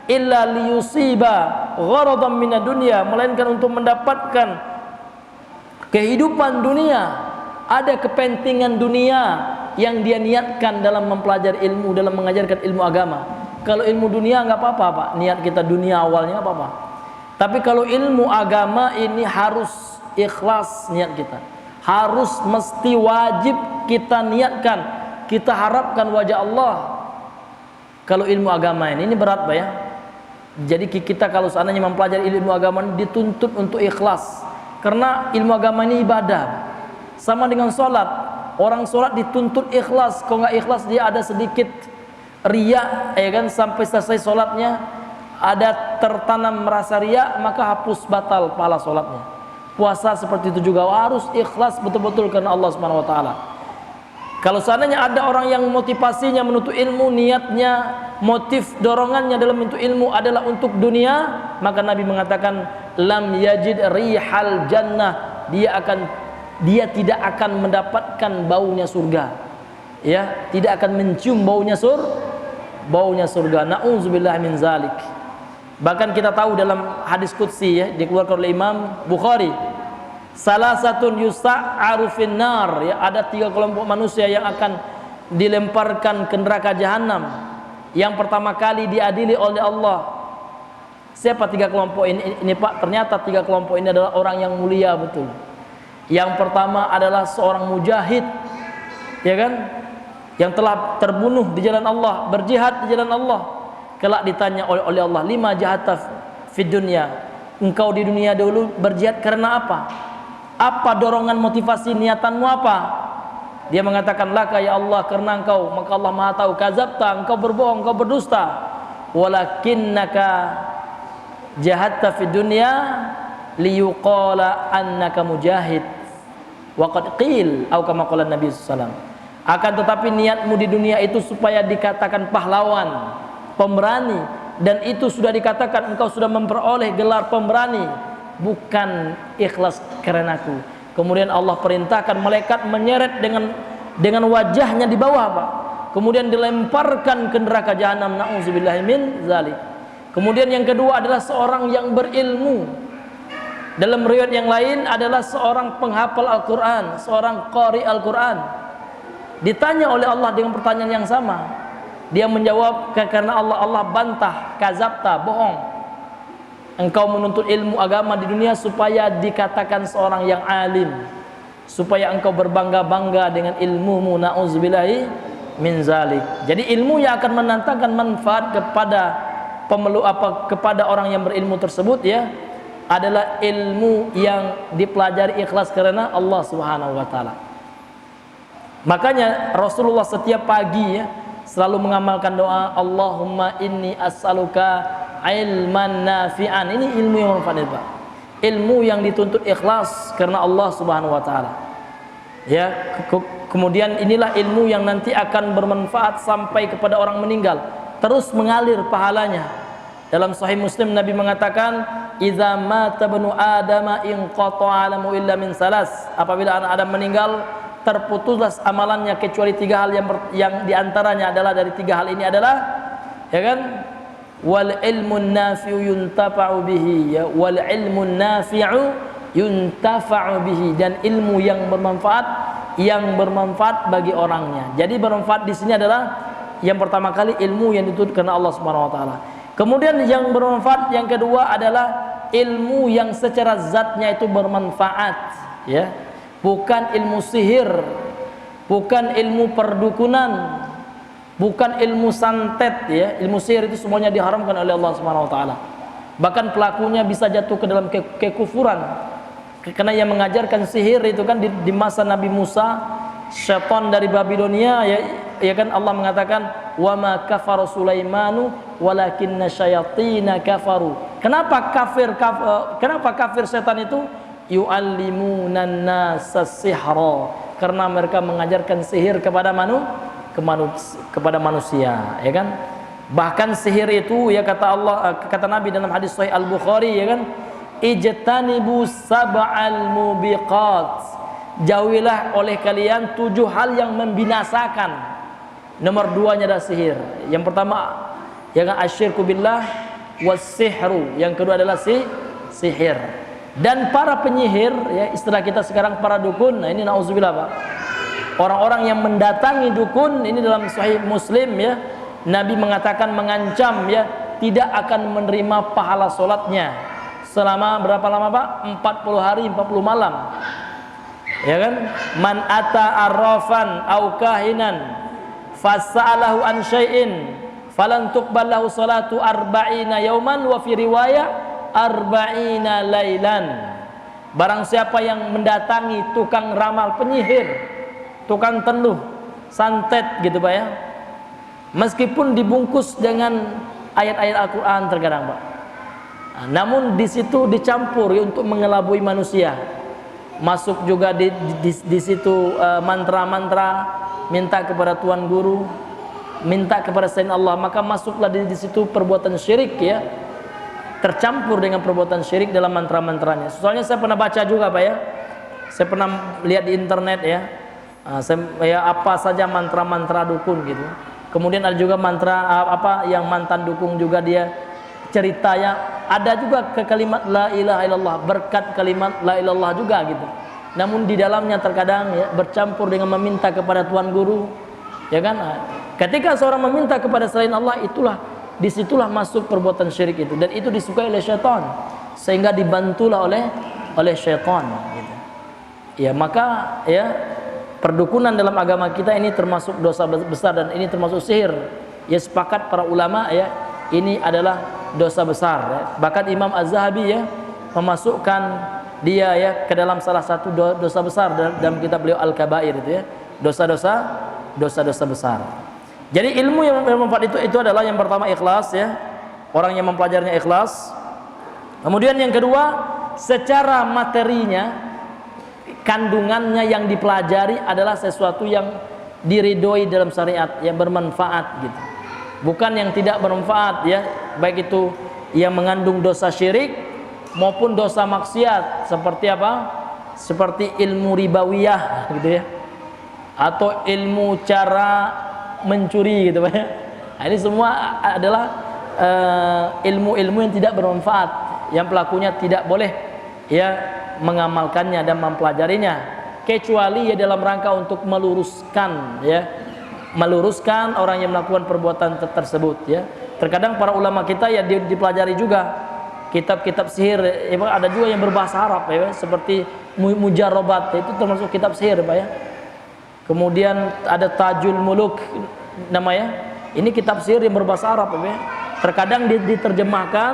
illa liyusiba gharadan minad dunya, melainkan untuk mendapatkan kehidupan dunia, ada kepentingan dunia yang dia niatkan dalam mempelajari ilmu, dalam mengajarkan ilmu agama. Kalau ilmu dunia nggak apa-apa Pak, niat kita dunia awalnya nggak apa-apa. Tapi kalau ilmu agama ini harus ikhlas niat kita, harus mesti wajib kita niatkan, kita harapkan wajah Allah. Kalau ilmu agama ini berat Pak ya. Jadi kita kalau seandainya mempelajari ilmu agama ini dituntut untuk ikhlas. Karena ilmu agama ini ibadah, sama dengan sholat. Orang sholat dituntut ikhlas. Kalau nggak ikhlas dia ada sedikit riya, ya kan, sampai selesai sholatnya ada tertanam merasa riya, maka hapus batal pahala sholatnya. Puasa seperti itu juga harus ikhlas betul-betul karena Allah Subhanahu Wa Taala. Kalau seandainya ada orang yang motivasinya menuntut ilmu, niatnya, motif dorongannya dalam menuntut ilmu adalah untuk dunia, maka Nabi mengatakan lam yajid rihal jannah, dia tidak akan mendapatkan baunya surga, ya, tidak akan mencium baunya surga. Nauzubillah min zalik. Bahkan kita tahu dalam hadis qudsi, ya, dikeluarkan oleh Imam Bukhari, salah satu yusa'aru finnar, ya, ada 3 kelompok manusia yang akan dilemparkan ke neraka jahanam. Yang pertama kali diadili oleh Allah. Siapa 3 kelompok ini Pak? Ternyata 3 kelompok ini adalah orang yang mulia betul. Yang pertama adalah seorang mujahid, ya kan, yang telah terbunuh di jalan Allah, berjihad di jalan Allah. Kelak ditanya oleh Allah, lima jahata fid dunya, engkau di dunia dulu berjihad karena apa? Apa dorongan motivasi niatanmu apa? Dia mengatakan, laka ya Allah, karena engkau. Maka Allah Maha tahu, kazabta, engkau berbohong, engkau berdusta. Walakinnaka jahadta fid dunya liyuqala annaka mujahid wa qad qil, atau kama qala Nabi sallallahu alaihi wasallam. Akan tetapi niatmu di dunia itu supaya dikatakan pahlawan, pemberani, dan itu sudah dikatakan engkau sudah memperoleh gelar pemberani, bukan ikhlas karenaku. Kemudian Allah perintahkan malaikat menyeret dengan wajahnya di bawah Pak. Kemudian dilemparkan ke neraka jahanam. Nauzubillahi min zalik. Kemudian yang kedua adalah seorang yang berilmu. Dalam riwayat yang lain adalah seorang penghafal Al-Quran, seorang qari Al-Quran. Ditanya oleh Allah dengan pertanyaan yang sama, dia menjawab karena Allah bantah, kazabta, bohong. Engkau menuntut ilmu agama di dunia supaya dikatakan seorang yang alim, supaya engkau berbangga-bangga dengan ilmumu. Nauzubillahi min zalik. Jadi ilmu yang akan mendatangkan manfaat kepada kepada orang yang berilmu tersebut ya adalah ilmu yang dipelajari ikhlas karena Allah Subhanahu wa taala. Makanya Rasulullah setiap pagi ya selalu mengamalkan doa, Allahumma inni as'aluka ilman nafi'an. Ini ilmu yang bermanfaat, Pak. Ilmu yang dituntut ikhlas karena Allah Subhanahu wa taala. Ya, kemudian inilah ilmu yang nanti akan bermanfaat sampai kepada orang meninggal, terus mengalir pahalanya. Dalam Sahih Muslim Nabi mengatakan, "Idza mata ibnu Adama inqata'a 'alamu illa min salas." Apabila anak Adam meninggal, terputuslah amalannya kecuali 3 hal yang diantaranya adalah dari 3 hal ini adalah ya kan? Wal ilmun nafi'u yuntafa'u bihi, ya, wal ilmun nafi'u yuntafa'u bihi, dan ilmu yang bermanfaat bagi orangnya. Jadi bermanfaat di sini adalah yang pertama kali ilmu yang dituntut karena Allah Subhanahu wa taala. Kemudian yang bermanfaat yang kedua adalah ilmu yang secara zatnya itu bermanfaat, ya. Bukan ilmu sihir, bukan ilmu perdukunan, bukan ilmu santet, ya. Ilmu sihir itu semuanya diharamkan oleh Allah Subhanahu wa taala. Bahkan pelakunya bisa jatuh ke dalam kekufuran. Karena yang mengajarkan sihir itu kan di masa Nabi Musa, syaitan dari Babilonia, ya kan Allah mengatakan wa ma kafara Sulaimanu walakinna syayatina kafaru. Kenapa kafir setan itu? Yu'allimunan nasa sihra, karena mereka mengajarkan sihir kepada manusia, ya kan? Bahkan sihir itu ya kata Nabi dalam hadis Sahih Al-Bukhari, ya kan? Ijtanibu sab'al mubiqat. Jauhilah oleh kalian 7 hal yang membinasakan. Nomor 2-nya adalah sihir. Yang pertama ya kan asyirku billah was-sihru. Yang kedua adalah sihir. Dan para penyihir, ya istilah kita sekarang para dukun. Nah ini nauzubillah, Pak. Orang-orang yang mendatangi dukun ini dalam Sahih Muslim ya, Nabi mengatakan mengancam ya tidak akan menerima pahala solatnya selama berapa lama, Pak? 40 hari 40 malam. Ya kan? Man ata arrafan au kahinan fas'alahu an syai'in falan tuqbal lahu salatu arba'ina yauman wa fi riwayah arba'ina lailan. Barang siapa yang mendatangi tukang ramal, penyihir, tukang tenduh, santet gitu, Pak ya. Meskipun dibungkus dengan ayat-ayat Al-Qur'an terkadang, Pak. Nah, namun di situ dicampur ya, untuk mengelabui manusia. Masuk juga di situ mantra-mantra, minta kepada tuan guru, minta kepada selain Allah, maka masuklah di situ perbuatan syirik ya. Tercampur dengan perbuatan syirik dalam mantra-mantranya. Soalnya saya pernah baca juga, Pak ya. Saya pernah lihat di internet ya. Apa saja mantra-mantra dukun gitu. Kemudian ada juga mantra yang mantan dukun juga dia ceritanya ada juga ke kalimat la ilaha illallah, berkat kalimat la ilaha illallah juga gitu. Namun di dalamnya terkadang ya bercampur dengan meminta kepada tuan guru. Ya kan? Ketika seorang meminta kepada selain Allah, disitulah masuk perbuatan syirik itu, dan itu disukai oleh syaitan sehingga dibantulah oleh syaitan gitu. Ya maka ya perdukunan dalam agama kita ini termasuk dosa besar dan ini termasuk sihir. Ya sepakat para ulama ya ini adalah dosa besar ya. Bahkan Imam Az-Zahabi ya memasukkan dia ya ke dalam salah satu dosa besar dalam kitab beliau Al-Kabair itu ya, dosa-dosa besar. Jadi ilmu yang bermanfaat itu adalah yang pertama ikhlas ya, orang yang mempelajarinya ikhlas. Kemudian yang kedua, secara materinya, kandungannya yang dipelajari adalah sesuatu yang diridhoi dalam syariat, yang bermanfaat gitu. Bukan yang tidak bermanfaat ya, baik itu yang mengandung dosa syirik maupun dosa maksiat, seperti apa? Seperti ilmu ribawiyah gitu ya. Atau ilmu cara mencuri gitu, Pak ya. Nah, ini semua adalah ilmu-ilmu yang tidak bermanfaat, yang pelakunya tidak boleh ya mengamalkannya dan mempelajarinya, kecuali ya dalam rangka untuk meluruskan orang yang melakukan perbuatan tersebut ya. Terkadang para ulama kita ya dipelajari juga kitab-kitab sihir ya, ada juga yang berbahasa Arab ya, seperti Mujarrabat, itu termasuk kitab sihir, Pak ya. Kemudian ada Tajul Muluk namanya. Ini kitab sihir yang berbahasa Arab ya. Terkadang diterjemahkan,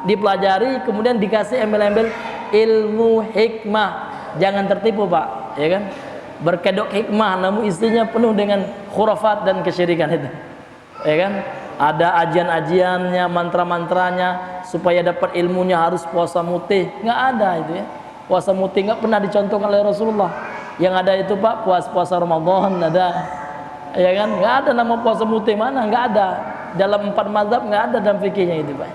dipelajari, kemudian dikasih embel-embel ilmu hikmah. Jangan tertipu, Pak, ya kan? Berkedok hikmah namun isinya penuh dengan khurafat dan kesyirikan itu. Ya kan? Ada ajian-ajiannya, mantra-mantranya, supaya dapat ilmunya harus puasa mutih. Nggak ada itu ya. Puasa mutih nggak pernah dicontohkan oleh Rasulullah. Yang ada itu, Pak, puasa Ramadan ada. Ya kan? Nggak ada nama puasa mutih, mana? Nggak ada. Dalam 4 mazhab nggak ada dalam fikihnya itu, Pak.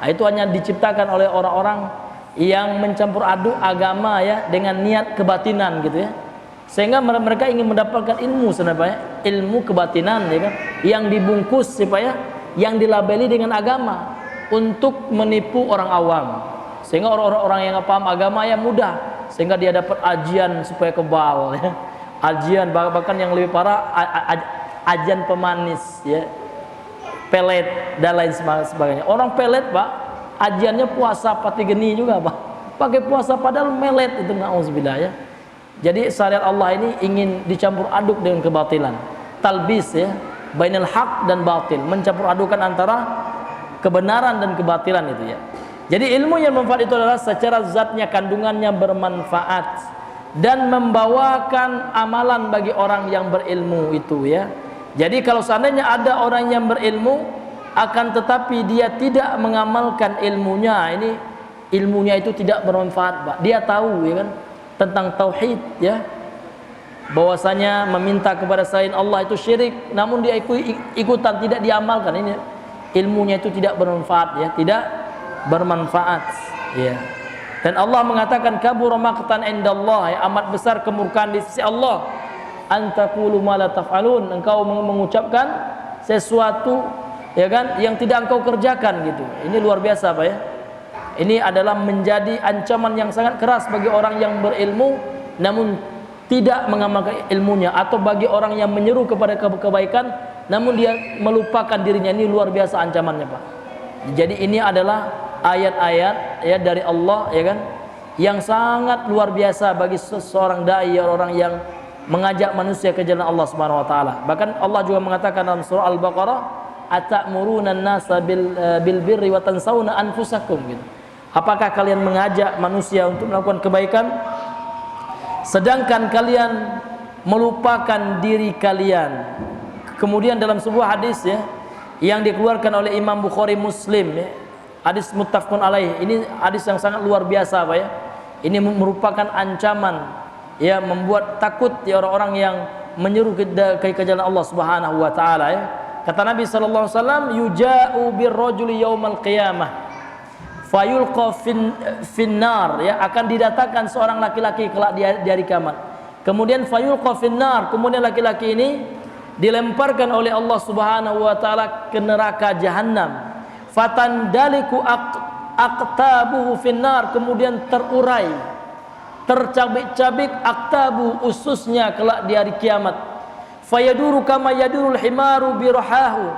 Nah, itu hanya diciptakan oleh orang-orang yang mencampur aduk agama ya dengan niat kebatinan gitu ya. Sehingga mereka ingin mendapatkan ilmu sebenarnya, ilmu kebatinan ya kan, yang dibungkus supaya yang dilabeli dengan agama untuk menipu orang awam. Sehingga orang-orang yang paham agama ya mudah, sehingga dia dapat ajian supaya kebal ya. Ajian bahkan yang lebih parah ajian pemanis ya. Pelet dan lain sebagainya. Orang pelet, Pak, ajiannya puasa pati geni juga, Pak. Pakai puasa padahal melet itu, nauzubillah ya. Jadi syariat Allah ini ingin dicampur aduk dengan kebatilan. Talbis ya, bainal haq dan batil, mencampur adukan antara kebenaran dan kebatilan itu ya. Jadi ilmu yang bermanfaat itu adalah secara zatnya, kandungannya bermanfaat dan membawakan amalan bagi orang yang berilmu itu ya. Jadi kalau seandainya ada orang yang berilmu akan tetapi dia tidak mengamalkan ilmunya, ini ilmunya itu tidak bermanfaat, Pak. Dia tahu ya kan tentang tauhid ya, bahwasanya meminta kepada selain Allah itu syirik, namun dia ikutan tidak diamalkan, ini ilmunya itu tidak bermanfaat ya, tidak bermanfaat ya. Dan Allah mengatakan kabura maqtan indallah, ya, amat besar kemurkaan di sisi Allah, antaqulu ma la taf'alun, engkau mengucapkan sesuatu ya kan yang tidak engkau kerjakan gitu. Ini luar biasa, Pak ya. Ini adalah menjadi ancaman yang sangat keras bagi orang yang berilmu namun tidak mengamalkan ilmunya, atau bagi orang yang menyeru kepada kebaikan namun dia melupakan dirinya. Ini luar biasa ancamannya, Pak. Jadi ini adalah ayat-ayat ya dari Allah ya kan yang sangat luar biasa bagi seorang dai, orang yang mengajak manusia ke jalan Allah Subhanahu wa taala. Bahkan Allah juga mengatakan dalam surah Al-Baqarah, atamuruna an-nasa bil birri wa tansawna anfusakum gitu. Apakah kalian mengajak manusia untuk melakukan kebaikan sedangkan kalian melupakan diri kalian? Kemudian dalam sebuah hadis ya yang dikeluarkan oleh Imam Bukhari Muslim ya, hadis muttafaqun alaih, ini hadis yang sangat luar biasa, Pak ya. Ini merupakan ancaman ya, membuat takut ya orang-orang yang menyeru ke jalan Allah Subhanahu wa taala ya. Kata Nabi sallallahu alaihi wasallam, yuja'u birrajuli yaumal qiyamah fayulqa finnar ya, akan didatangkan seorang laki-laki kelak di hari kiamat. Kemudian fayulqa finnar, kemudian laki-laki ini dilemparkan oleh Allah Subhanahu wa taala ke neraka jahanam. Fatandaliku aqtabuhu finnar, kemudian terurai, tercabik-cabik aktabu, ususnya kelak di hari kiamat. Fayaduru kama yadurul himaru birahahu,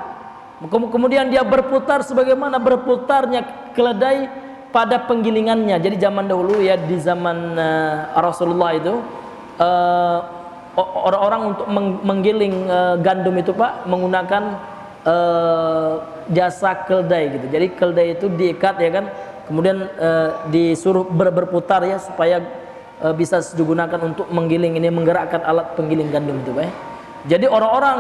kemudian dia berputar sebagaimana berputarnya keledai pada penggilingannya. Jadi zaman dahulu ya, di zaman Rasulullah itu orang-orang untuk menggiling gandum itu, Pak, menggunakan jasa keledai gitu. Jadi keledai itu diikat ya kan, kemudian disuruh berputar ya supaya bisa digunakan untuk menggiling, ini menggerakkan alat penggiling gandum itu, Pak. Jadi orang-orang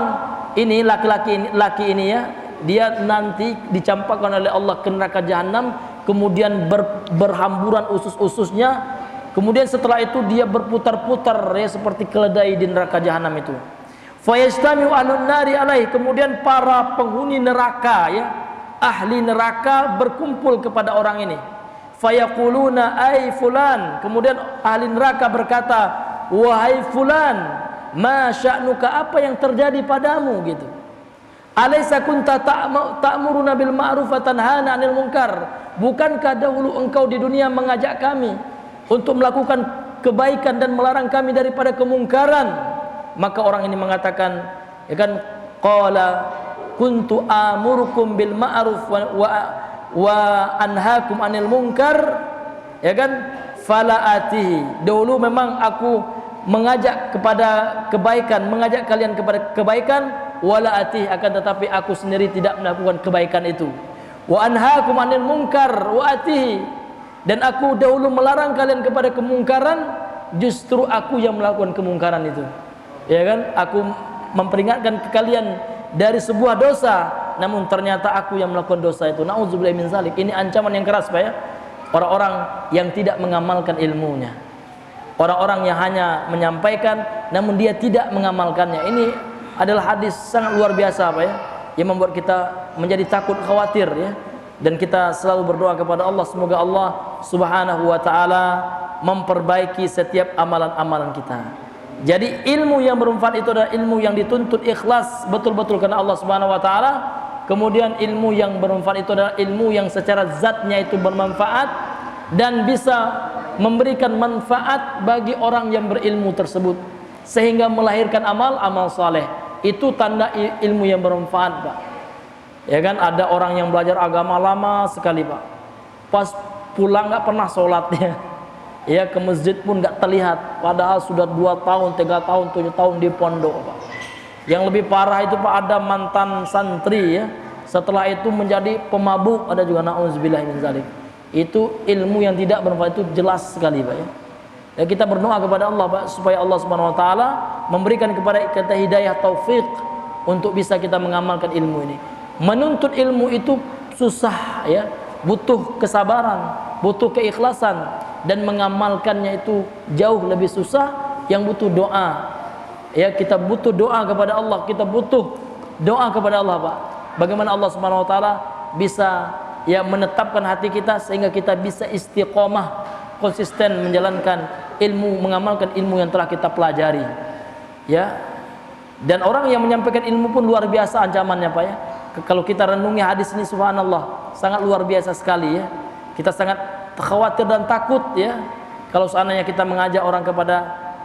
ini, laki-laki ini ya, dia nanti dicampakkan oleh Allah ke neraka jahanam, kemudian berhamburan usus-ususnya, kemudian setelah itu dia berputar-putar ya seperti keledai di neraka jahanam itu. Fayastami'u ahlun nari alaih, kemudian para penghuni neraka ya, ahli neraka berkumpul kepada orang ini. Fayaquluna ay fulan, kemudian ahli neraka berkata, wahai fulan, ma sya'nuka, apa yang terjadi padamu gitu. Alaysa kunta ta'muruna bil ma'ruf wa tanhana 'anil munkar, bukankah dahulu engkau di dunia mengajak kami untuk melakukan kebaikan dan melarang kami daripada kemungkaran? Maka orang ini mengatakan ya kan, qala kuntu amurukum bil ma'ruf wa anhaakum 'anil munkar ya kan, fala atihi, dahulu memang aku mengajak kepada kebaikan, mengajak kalian kepada kebaikan, wala atih, akan tetapi aku sendiri tidak melakukan kebaikan itu. Wa anhaakum 'anil munkar wa atih, dan aku dahulu melarang kalian kepada kemungkaran, justru aku yang melakukan kemungkaran itu. Ya kan? Aku memperingatkan ke kalian dari sebuah dosa, namun ternyata aku yang melakukan dosa itu. Nauzubillahi min zalik. Ini ancaman yang keras, Pak ya. Orang-orang yang tidak mengamalkan ilmunya. Orang-orang yang hanya menyampaikan namun dia tidak mengamalkannya. Ini adalah hadis sangat luar biasa, Pak ya, yang membuat kita menjadi takut, khawatir ya. Dan kita selalu berdoa kepada Allah, semoga Allah Subhanahu wa taala memperbaiki setiap amalan-amalan kita. Jadi ilmu yang bermanfaat itu adalah ilmu yang dituntut ikhlas betul-betul karena Allah Subhanahu wa taala. Kemudian ilmu yang bermanfaat itu adalah ilmu yang secara zatnya itu bermanfaat dan bisa memberikan manfaat bagi orang yang berilmu tersebut sehingga melahirkan amal saleh. Itu tanda ilmu yang bermanfaat, Pak. Ya kan, ada orang yang belajar agama lama sekali, Pak. Pas pulang nggak pernah sholatnya. Ya, ke masjid pun nggak terlihat. Padahal sudah 2 tahun, 3 tahun, 7 tahun di pondok, Pak. Yang lebih parah itu, Pak, ada mantan santri ya. Setelah itu menjadi pemabuk, ada juga, na'udzubillahi min zalik. Itu ilmu yang tidak bermanfaat, itu jelas sekali, Pak ya. Ya, kita berdoa kepada Allah, Pak, supaya Allah Subhanahu wa taala memberikan kepada kita hidayah taufik untuk bisa kita mengamalkan ilmu ini. Menuntut ilmu itu susah ya, butuh kesabaran, butuh keikhlasan, dan mengamalkannya itu jauh lebih susah, yang butuh doa. Ya, kita butuh doa kepada Allah, kita butuh doa kepada Allah, Pak. Bagaimana Allah Subhanahu wa taala bisa ya menetapkan hati kita sehingga kita bisa istiqomah, konsisten menjalankan ilmu, mengamalkan ilmu yang telah kita pelajari. Ya. Dan orang yang menyampaikan ilmu pun luar biasa ancamannya, Pak ya. Kalau kita renungi hadis ini, subhanallah, sangat luar biasa sekali ya. Kita sangat khawatir dan takut ya, kalau seandainya kita mengajak orang kepada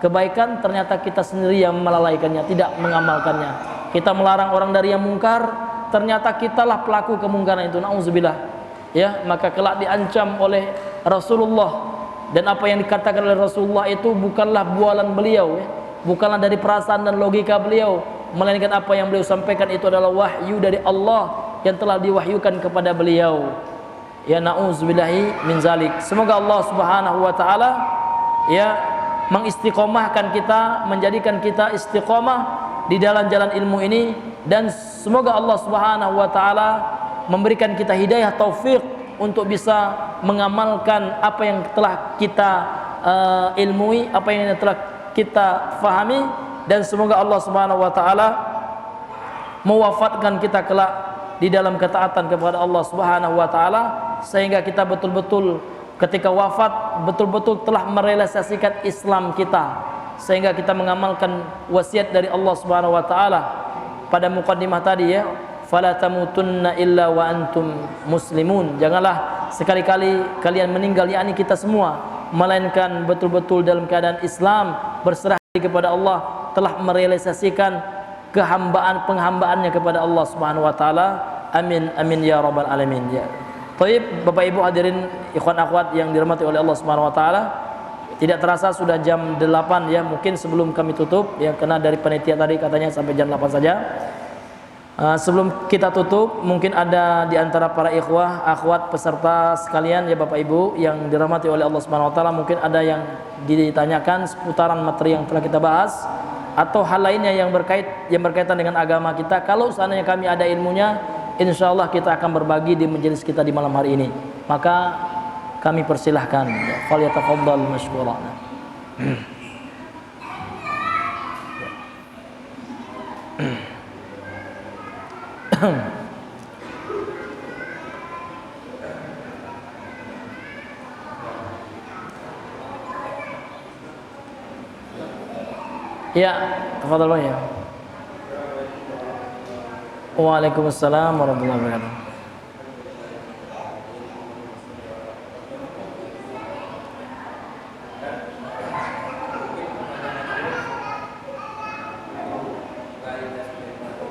kebaikan, ternyata kita sendiri yang melalaikannya, tidak mengamalkannya. Kita melarang orang dari yang mungkar, ternyata kitalah pelaku kemungkaran itu. Nauzubillah. Ya, maka kelak diancam oleh Rasulullah. Dan apa yang dikatakan oleh Rasulullah itu bukanlah bualan beliau ya, bukanlah dari perasaan dan logika beliau, melainkan apa yang beliau sampaikan itu adalah wahyu dari Allah yang telah diwahyukan kepada beliau. Ya, na'udzubillahi min zalik. Semoga Allah Subhanahu wa taala ya mengistiqomahkan kita, menjadikan kita istiqomah di dalam jalan ilmu ini, dan semoga Allah Subhanahu wa taala memberikan kita hidayah taufik untuk bisa mengamalkan apa yang telah kita ilmui, apa yang telah kita fahami, dan semoga Allah Subhanahu wa taala mewafatkan kita kelak di dalam ketaatan kepada Allah Subhanahu wa taala, sehingga kita betul-betul ketika wafat betul-betul telah merealisasikan Islam kita, sehingga kita mengamalkan wasiat dari Allah Subhanahu wa taala pada muqaddimah tadi ya, fala tamutunna illa wa antum muslimun. Janganlah sekali-kali kalian meninggal, yakni kita semua, melainkan betul-betul dalam keadaan Islam, berserah diri kepada Allah, telah merealisasikan penghambaannya kepada Allah Subhanahu wa taala. Amin amin ya rabbal alamin ya. Baik, Bapak Ibu hadirin ikhwan akhwat yang dirahmati oleh Allah Subhanahu wa taala, tidak terasa sudah jam 8 ya. Mungkin sebelum kami tutup ya, karena dari panitia tadi katanya sampai jam 8 saja. Sebelum kita tutup, mungkin ada di antara para ikhwah, akhwat, peserta sekalian ya Bapak Ibu yang dirahmati oleh Allah Subhanahu wa taala, mungkin ada yang ditanyakan seputaran materi yang telah kita bahas atau hal lainnya yang berkaitan dengan agama kita. Kalau seandainya kami ada ilmunya, insyaallah kita akan berbagi di majelis kita di malam hari ini. Maka kami persilahkan. Falyatafadhal mashkuran. Ya, tafadhal Bang ya. Waalaikumsalam warahmatullahi wabarakatuh.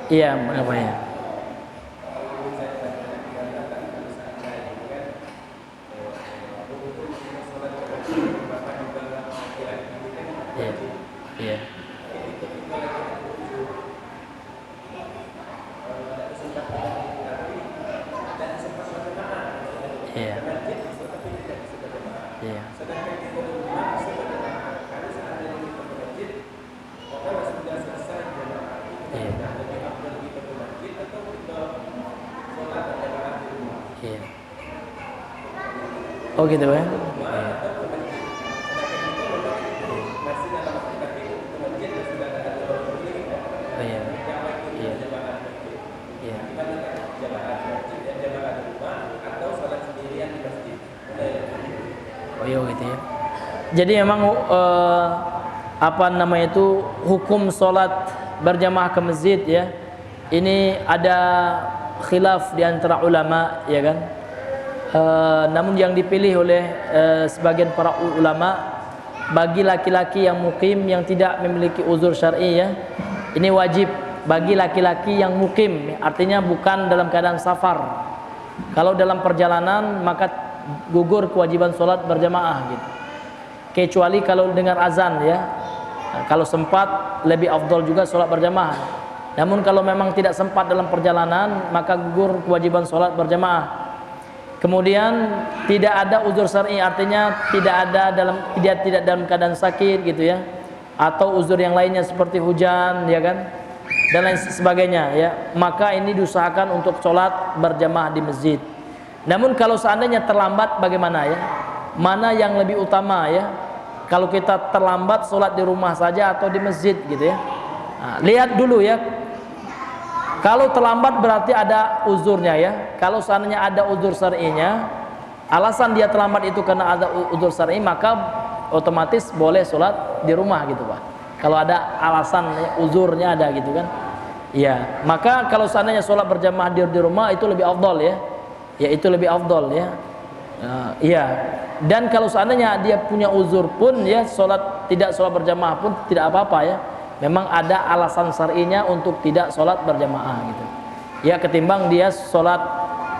Iya, apa ya? Iya. Iya. Iya. Sedangkan kita di rumah sebenarnya kalau seandainya kita ke masjid, apakah sudah selesai jamaah kita Iya. sudah lebih afdal kita ke masjid atau kita sholat jamaah di rumah? Iya. Oh gitu ya. Atau ke masjid. Sedangkan kita memang masih dalam aktivitas itu ke masjid dan sudah ada aturan sendiri kan? Oh iya. Jamaah itu Iya. jamaah di masjid. Iya. Gimana kan jamaah di masjid dan jamaah di rumah atau sholat sendirian di masjid? Oh iya gitu ya. Jadi memang apa namanya itu hukum sholat berjamaah ke masjid ya. Ini ada khilaf di antara ulama ya kan. Namun yang dipilih oleh sebagian para ulama, bagi laki-laki yang mukim yang tidak memiliki uzur syar'i ya, ini wajib bagi laki-laki yang mukim, artinya bukan dalam keadaan safar. Kalau dalam perjalanan maka gugur kewajiban sholat berjamaah gitu. Kecuali kalau dengar azan ya. Nah, kalau sempat lebih afdol juga sholat berjamaah. Namun kalau memang tidak sempat dalam perjalanan maka gugur kewajiban sholat berjamaah. Kemudian tidak ada uzur syar'i, artinya tidak dalam keadaan sakit gitu ya, atau uzur yang lainnya seperti hujan ya kan, dan lain sebagainya ya, maka ini diusahakan untuk sholat berjamaah di masjid. Namun kalau seandainya terlambat bagaimana ya? Mana yang lebih utama ya? Kalau kita terlambat sholat di rumah saja atau di masjid gitu ya? Nah, lihat dulu ya. Kalau terlambat berarti ada uzurnya ya. Kalau seandainya ada uzur syar'inya, alasan dia terlambat itu karena ada uzur syar'i, maka otomatis boleh sholat di rumah gitu Pak. Kalau ada alasan uzurnya ada gitu kan. Iya, maka kalau seandainya sholat berjamaah di rumah itu lebih afdol ya. Ya itu lebih afdol ya. Iya. Dan kalau seandainya dia punya uzur pun ya, tidak sholat berjamaah pun tidak apa-apa ya. Memang ada alasan syar'inya untuk tidak sholat berjamaah gitu. Ya ketimbang dia sholat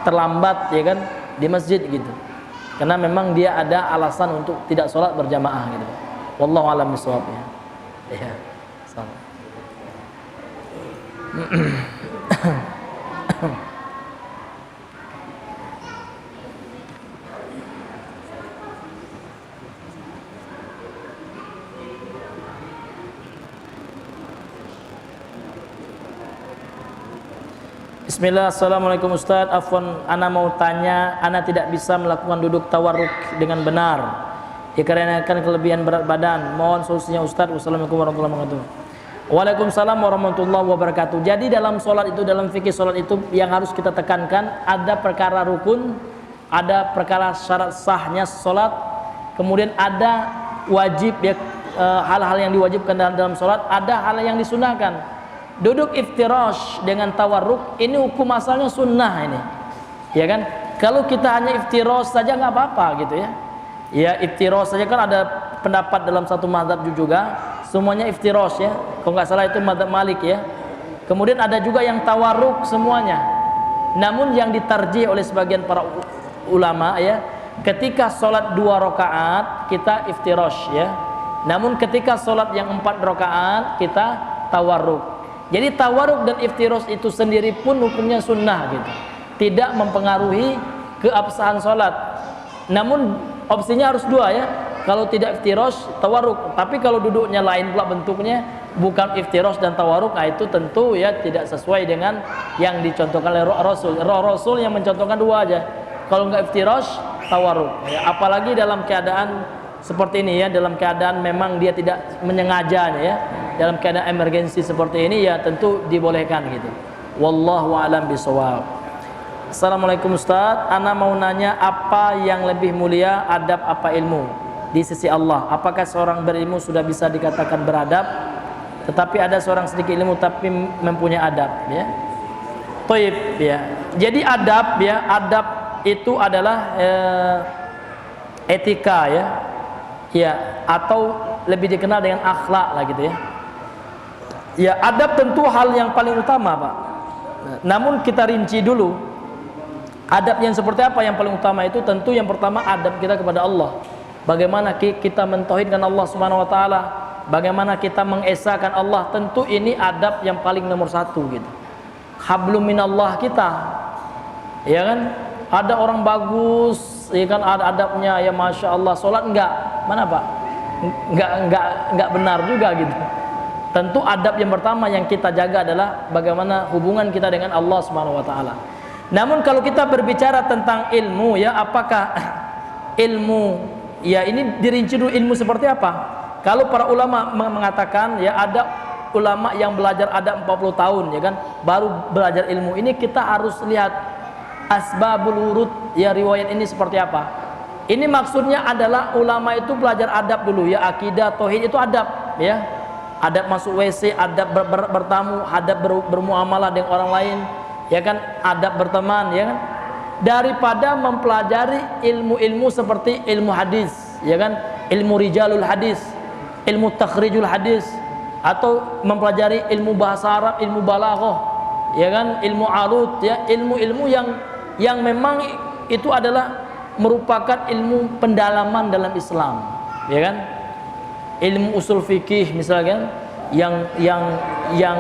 terlambat ya kan di masjid gitu. Karena memang dia ada alasan untuk tidak sholat berjamaah gitu. Wallahu a'lam bishawab ya. Ya. Salam. Bismillah, assalamualaikum Ustaz. Afwan, ana mau tanya, ana tidak bisa melakukan duduk tawarruk dengan benar dikarenakan kelebihan berat badan. Mohon solusinya Ustaz. Wassalamualaikum warahmatullahi wabarakatuh. Waalaikumsalam warahmatullahi wabarakatuh. Jadi dalam sholat itu, dalam fikih sholat itu yang harus kita tekankan, ada perkara rukun, ada perkara syarat sahnya sholat, kemudian ada wajib ya, hal-hal yang diwajibkan dalam sholat, ada hal yang disunahkan. Duduk iftirash dengan tawarruk ini hukum asalnya sunnah ini, ya kan? Kalau kita hanya iftirash saja nggak apa-apa gitu ya. Ya iftirash saja kan ada pendapat dalam satu mazhab juga, semuanya iftirash ya. Kalau nggak salah itu mazhab Malik ya. Kemudian ada juga yang tawarruk semuanya. Namun yang ditarjih oleh sebagian para ulama ya, ketika sholat 2 rakaat kita iftirash ya. Namun ketika sholat yang 4 rakaat kita tawarruk. Jadi tawarruk dan iftirash itu sendiri pun hukumnya sunnah gitu, tidak mempengaruhi keabsahan sholat. Namun opsinya harus 2 ya. Kalau tidak iftirash, tawarruk. Tapi kalau duduknya lain pula bentuknya, bukan iftirash dan tawarruk, nah itu tentu ya tidak sesuai dengan yang dicontohkan oleh Rasul. Rasul yang mencontohkan 2 aja. Kalau enggak iftirash, tawarruk. Ya, apalagi dalam keadaan seperti ini ya, dalam keadaan memang dia tidak menyengajanya ya. Dalam keadaan emergensi seperti ini ya tentu dibolehkan gitu. Wallahu a'lam bishawab. Assalamualaikum Ustaz, ana mau nanya, apa yang lebih mulia, adab apa ilmu di sisi Allah? Apakah seorang berilmu sudah bisa dikatakan beradab, tetapi ada seorang sedikit ilmu tapi mempunyai adab ya? Thayyib ya. Jadi adab ya, adab itu adalah etika ya. Ya, atau lebih dikenal dengan akhlak lah gitu ya. Ya, adab tentu hal yang paling utama, Pak. Namun kita rinci dulu. Adab yang seperti apa yang paling utama itu? Tentu yang pertama adab kita kepada Allah. Bagaimana kita mentauhidkan Allah Subhanahu wa taala, bagaimana kita mengesahkan Allah, tentu ini adab yang paling nomor 1 gitu. Hablum minallah kita. Ya kan? Ada orang bagus ya kan ada adabnya, ya masya Allah. Sholat enggak, mana Pak? Enggak benar juga gitu. Tentu adab yang pertama yang kita jaga adalah bagaimana hubungan kita dengan Allah Subhanahu wa taala. Namun kalau kita berbicara tentang ilmu, ya apakah ilmu, ya ini dirinci dulu ilmu seperti apa. Kalau para ulama mengatakan, ya ada ulama yang belajar adab 40 tahun, ya kan, baru belajar ilmu. Ini kita harus lihat asbabul wurud, ya riwayat ini seperti apa. Ini maksudnya adalah ulama itu belajar adab dulu, ya akidah, tauhid itu adab, ya. Adab masuk WC, adab bertamu, adab bermuamalah dengan orang lain, ya kan, adab berteman, ya kan. Daripada mempelajari ilmu-ilmu seperti ilmu hadis, ya kan, ilmu rijalul hadis, ilmu takhrijul hadis, atau mempelajari ilmu bahasa Arab, ilmu balaghah, ya kan, ilmu arud, ya, ilmu-ilmu yang memang itu adalah merupakan ilmu pendalaman dalam Islam, ya kan. Ilmu usul fikih misalkan yang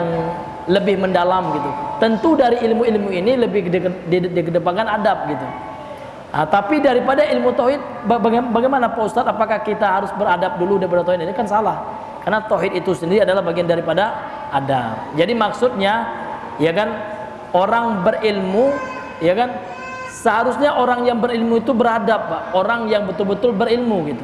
lebih mendalam gitu. Tentu dari ilmu-ilmu ini lebih dikedepankan adab gitu. Nah, tapi daripada ilmu tauhid, bagaimana Pak Ustadz? Apakah kita harus beradab dulu daripada tauhid? Ini kan salah. Karena tauhid itu sendiri adalah bagian daripada adab. Jadi maksudnya, ya kan, orang berilmu, ya kan, seharusnya orang yang berilmu itu beradab, Pak. Orang yang betul-betul berilmu gitu.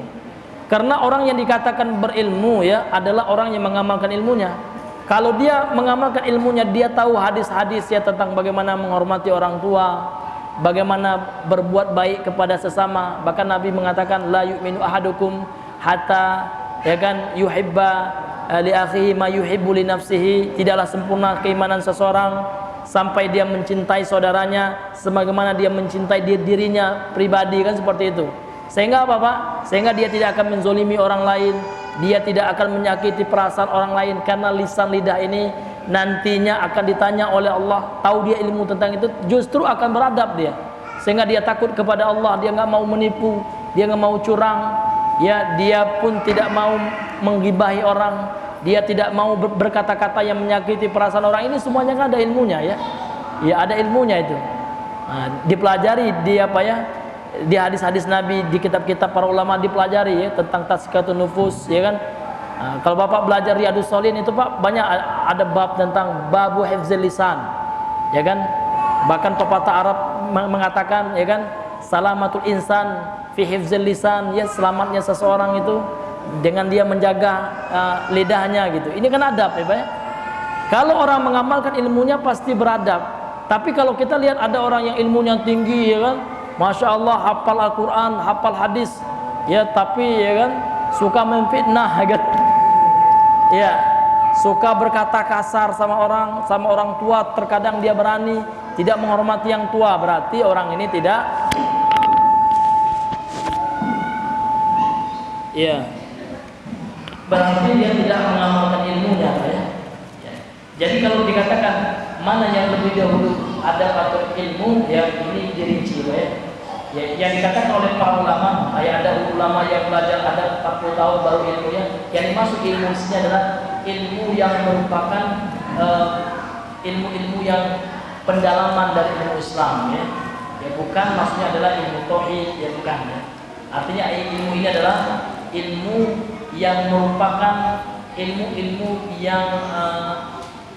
Karena orang yang dikatakan berilmu, ya, adalah orang yang mengamalkan ilmunya. Kalau dia mengamalkan ilmunya, dia tahu hadis-hadis, ya, tentang bagaimana menghormati orang tua, bagaimana berbuat baik kepada sesama. Bahkan Nabi mengatakan, la yu'minu ahadukum hatta, ya kan, yuhibba li akhihi ma yuhibbu li nafsihi. Tidaklah sempurna keimanan seseorang sampai dia mencintai saudaranya sebagaimana dia mencintai dirinya pribadi, kan seperti itu. Sehingga apa Pak? Sehingga dia tidak akan menzolimi orang lain, dia tidak akan menyakiti perasaan orang lain, karena lisan lidah ini nantinya akan ditanya oleh Allah. Tahu dia ilmu tentang itu, justru akan beradab dia, sehingga dia takut kepada Allah, dia nggak mau menipu, dia nggak mau curang, ya, dia pun tidak mau menggibahi orang, dia tidak mau berkata-kata yang menyakiti perasaan orang. Ini semuanya kan ada ilmunya, ya, ya ada ilmunya itu. Nah, dipelajari di apa, ya, di hadis-hadis Nabi, di kitab-kitab para ulama dipelajari, ya, tentang tazkiyatun nufus, ya kan. Nah, kalau Bapak belajar Riyadhus Shalihin itu Pak, banyak ada bab tentang babu hifzil lisan, ya kan. Bahkan pepatah Arab mengatakan, ya kan, salamatul insan fi hifzil lisan, ya, selamatnya seseorang itu dengan dia menjaga lidahnya gitu. Ini kan adab, ya Pak, ya. Kalau orang mengamalkan ilmunya pasti beradab. Tapi kalau kita lihat ada orang yang ilmunya tinggi, ya kan, masya Allah, hafal Al-Quran, hafal hadis, ya, tapi, ya kan, suka memfitnah, ya kan, ya, suka berkata kasar sama orang tua. Terkadang dia berani tidak menghormati yang tua. Berarti orang ini tidak, ya, berarti dia tidak mengamalkan ilmunya, ya. Jadi kalau dikatakan mana yang lebih dahulu, adab atau ilmu, ya, ini dirinci, ya. Ya, yang dikatakan oleh para ulama, ya, ada ulama yang belajar adab 40 tahun baru ilmunya. Yang dimaksud ilmu ini adalah ilmu yang merupakan ilmu-ilmu yang pendalaman dari ilmu Islam, ya. Ya, bukan maksudnya adalah ilmu tauhid, ya, bukan, ya. Artinya ilmu ini adalah ilmu yang merupakan ilmu-ilmu yang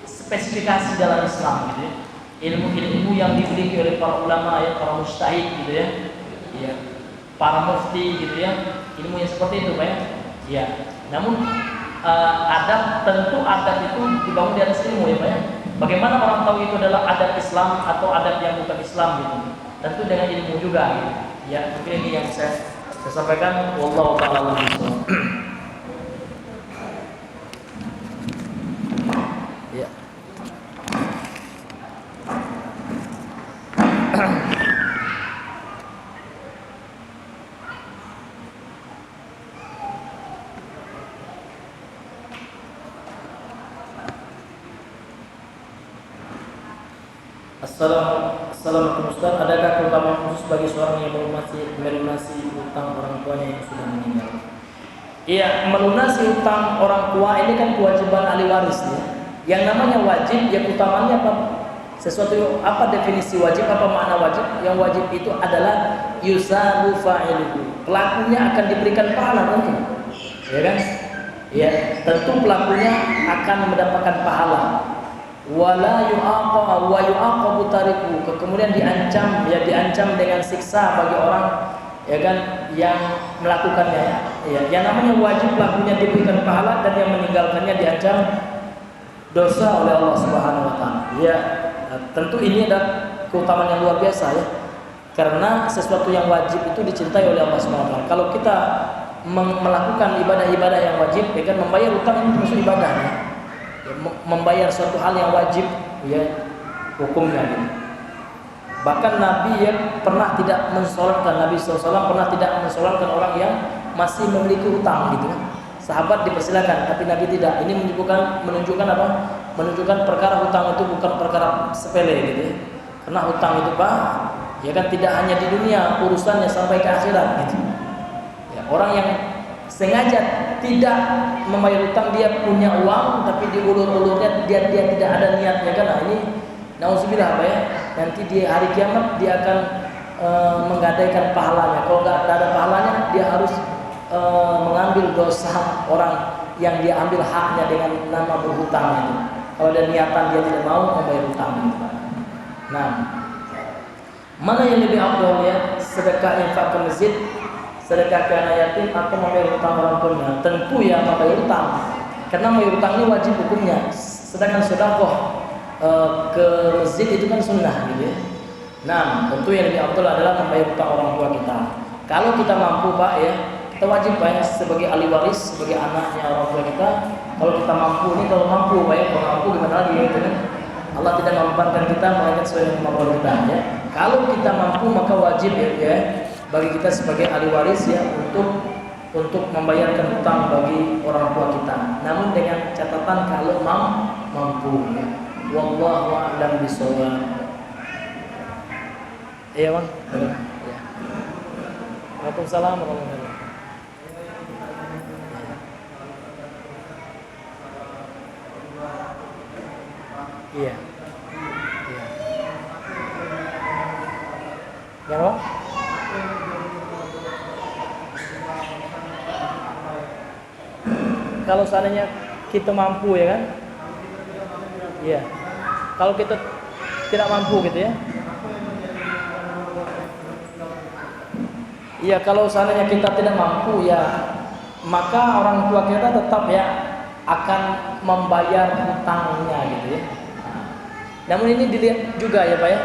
spesifikasi dalam Islam, gitu, ya. Ilmu-ilmu yang dimiliki oleh para ulama, ya, para mujtahid, gitu, ya, ya, para mufti, gitu, ya, ilmu yang seperti itu, Pak, ya. Ya, namun adab, tentu adab itu dibangun di atas ilmu, ya Pak, ya. Bagaimana orang tahu itu adalah adab Islam atau adab yang bukan Islam, gitu. Tentu dengan ilmu juga, gitu. Ya, mungkin ini yang saya sampaikan. Wallahu ta'ala a'lam. Ya. Assalamualaikum Ustaz, adakah keutamaan khusus bagi seorang yang melunasi utang orang tuanya yang sudah meninggal? Iya, melunasi utang orang tua ini kan kewajiban ahli waris, ya. Yang namanya wajib, ya, utamanya apa? Sesuatu, apa definisi wajib, apa makna wajib? Yang wajib itu adalah yusabu fa'iluhu. Pelakunya akan diberikan pahala tentu. Ya kan? Ya, tentu pelakunya akan mendapatkan pahala. Wala yu'aqab wa yu'aqabu tariku. Kemudian diancam dengan siksa bagi orang ya kan yang melakukannya ya. Yang namanya wajib pelakunya diberikan pahala dan yang meninggalkannya diancam dosa oleh Allah Subhanahu wa taala. Ya, tentu ini adalah keutamaan yang luar biasa ya. Karena sesuatu yang wajib itu dicintai oleh Allah Subhanahu wa taala. Kalau kita melakukan ibadah-ibadah yang wajib, ya kan membayar utang ini termasuk ibadah ya. Membayar suatu hal yang wajib ya hukumnya gitu. Bahkan Nabi ya pernah tidak mensolatkan, Nabi SAW pernah tidak mensolatkan orang yang masih memiliki utang gitu kan. Sahabat dipersilakan, tapi Nabi tidak. Ini menunjukkan apa? Menunjukkan perkara hutang itu bukan perkara sepele gitu ya. Karena hutang itu Pak, ya kan tidak hanya di dunia, urusannya sampai ke akhirat gitu. Ya, orang yang sengaja tidak membayar utang, dia punya uang tapi di ulur-ulurnya dia tidak ada niatnya kan. Nah, ini nauzubillah apa ya? Nanti di hari kiamat dia akan menggadaikan pahalanya. Kalau nggak ada pahalanya, dia harus mengambil dosa orang yang dia ambil haknya dengan nama berhutang itu. Kalau ada niatan dia tidak mau membayar utang itu. Nah, mana yang lebih afdal ya? Sedekah infak ke masjid, sedekah ke anak yatim, atau membayar utang orang tuanya? Tentu ya membayar utang. Karena membayar utang ini wajib hukumnya. Sedangkan sedekah ke masjid itu kan sunnah gitu ya. Nah, tentu yang lebih afdal adalah membayar utang orang tua kita. Kalau kita mampu Pak ya, kita wajib Pak ya, sebagai ahli waris, sebagai anaknya orang tua kita. Kalau kita mampu ini, kalau mampu Pak ya, kalau mampu gimana lagi gitu kan? Allah tidak memampankan kita melainkan sesuai dengan kemampuan kita ya. Kalau kita mampu maka wajib ya bagi kita sebagai ahli waris ya untuk membayarkan hutang bagi orang tua kita. Namun dengan catatan kalau mampu ya. Wallahu a'lam bishawab. Iya Bang. Ya. Waalaikumsalam warahmatullahi wabarakatuh. Iya. Iya. Ya Bang? Kalau seandainya kita mampu ya kan? Iya. Kalau kita tidak mampu gitu ya. Iya, kalau seandainya kita tidak mampu ya, maka orang tua kita tetap ya akan membayar hutangnya gitu ya. Namun ini dilihat juga ya Pak ya.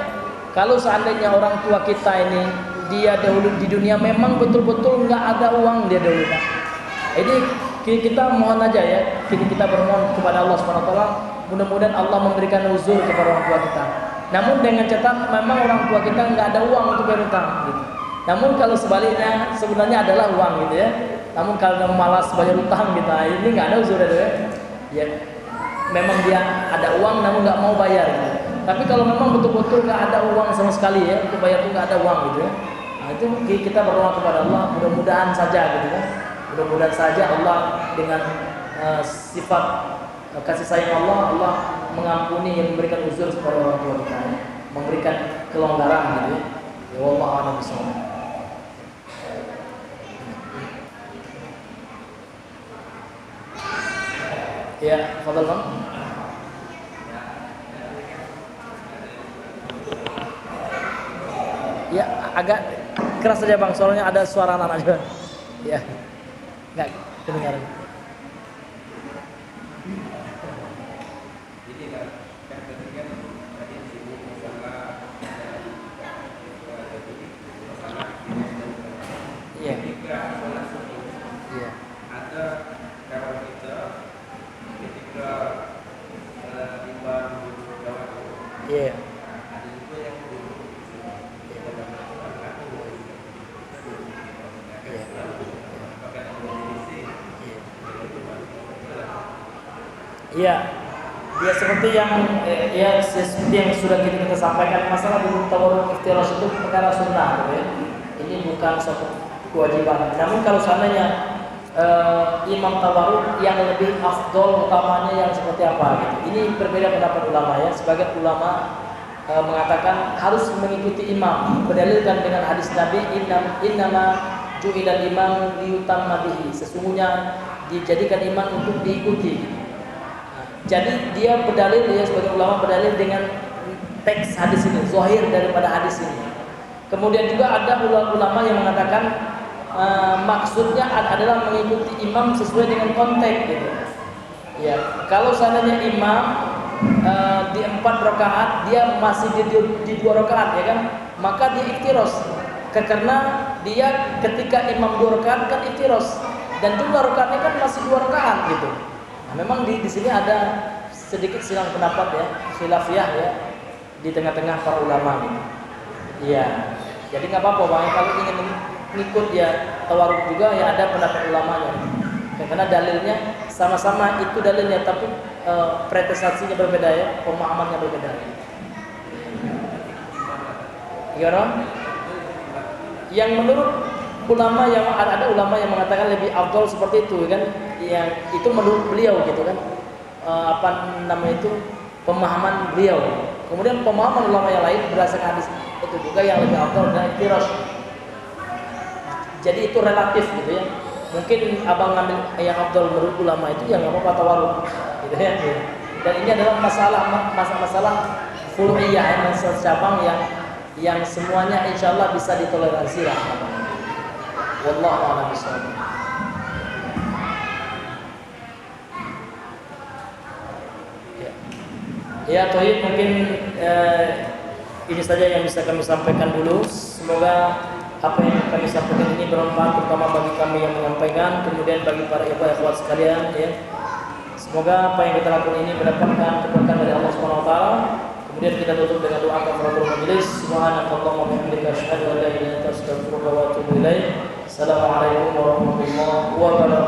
Kalau seandainya orang tua kita ini dia dahulu di dunia memang betul-betul nggak ada uang dia dahulu Pak. Jadi kita mohon aja ya, kita bermohon kepada Allah Subhanahu wa taala, mudah-mudahan Allah memberikan uzur kepada orang tua kita. Namun dengan catatan memang orang tua kita nggak ada uang untuk bayar hutang gitu. Namun kalau sebaliknya sebenarnya adalah uang gitu ya. Namun kalau malas bayar hutang kita ini nggak ada uzur ya. Ya memang dia ada uang namun nggak mau bayar gitu. Tapi kalau memang betul-betul nggak ada uang sama sekali ya, untuk bayar itu nggak ada uang gitu ya. Nah itu kita berdoa kepada Allah, mudah-mudahan saja gitu ya. Mudah-mudahan saja Allah dengan sifat kasih sayang Allah mengampuni yang memberikan uzur kepada orang tua kita ya. Memberikan kelonggaran gitu ya. Ya Allah a'lam bishawab. Ya, fadhal Bang. Ya, agak keras saja Bang, soalnya ada suara anak juga. Ya. Enggak kedengaran. Iya. Iya. Ada kawan kita ketika imbang jawab. Iya. Ada juga yang Iya. Ya seperti yang sudah kita sampaikan, masalah dulu tawarruk ikhtiras itu perkara sunnah gitu ya. Ini bukan suatu kewajiban. Namun kalau seandainya imam tawarruk yang lebih afdol utamanya yang seperti apa gitu. Ini berbeda pendapat ulama ya. Sebagai ulama mengatakan harus mengikuti imam, berdalilkan dengan hadis Nabi innama ju'ilal imam liyutamma bihi, sesungguhnya dijadikan imam untuk diikuti. Jadi dia berdalil, dia sebagai ulama berdalil dengan teks hadis ini, zahir daripada hadis ini. Kemudian juga ada ulama yang mengatakan maksudnya adalah mengikuti imam sesuai dengan konteks gitu. Ya, kalau seandainya imam di 4 rakaat dia masih di 2 rakaat ya kan, maka dia iftiros. Karena dia ketika imam 2 rakaat kan iftiros dan jumlah rakaatnya kan masih 2 rakaat gitu. Nah, memang di sini ada sedikit silang pendapat ya, khilafiyah ya di tengah-tengah para ulama gitu. Iya. Jadi nggak apa-apa Bang, kalau ingin ngikut ya tawaruk juga ya ada pendapat ulamanya. Karena dalilnya sama-sama itu dalilnya, tapi pretensinya berbeda ya, pemahamannya berbeda. Gimana? Yang menurut ulama yang ada ulama yang mengatakan lebih afdal seperti itu kan, yang itu menurut beliau gitu kan, apa namanya itu pemahaman beliau. Kemudian pemahaman ulama yang lain berdasarkan hadis itu juga yang lebih afdal dan iftiras. Jadi itu relatif gitu ya. Mungkin abang ngambil yang afdal menurut ulama itu yang nggak apa-apa tawaruk gitu ya. Dan ini adalah masalah furu'iyah, masalah cabang yang semuanya insyaallah bisa ditoleransi lah. Wallahu a'lam bishawab. Ya, Toyib, mungkin ini saja yang bisa kami sampaikan dulu. Semoga apa yang kami sampaikan ini bermanfaat terutama bagi kami yang menyampaikan, kemudian bagi para ikhwah sekalian ya. Semoga apa yang kita lakukan ini mendapatkan keberkahan dari Allah Subhanahu wa taala. Kemudian kita tutup dengan doa kafaratul majelis. Subhanakallahumma wa bihamdika asyhadu an la ilaha illa anta astaghfiruka wa atubu ilaik. Assalamualaikum warahmatullahi wabarakatuh.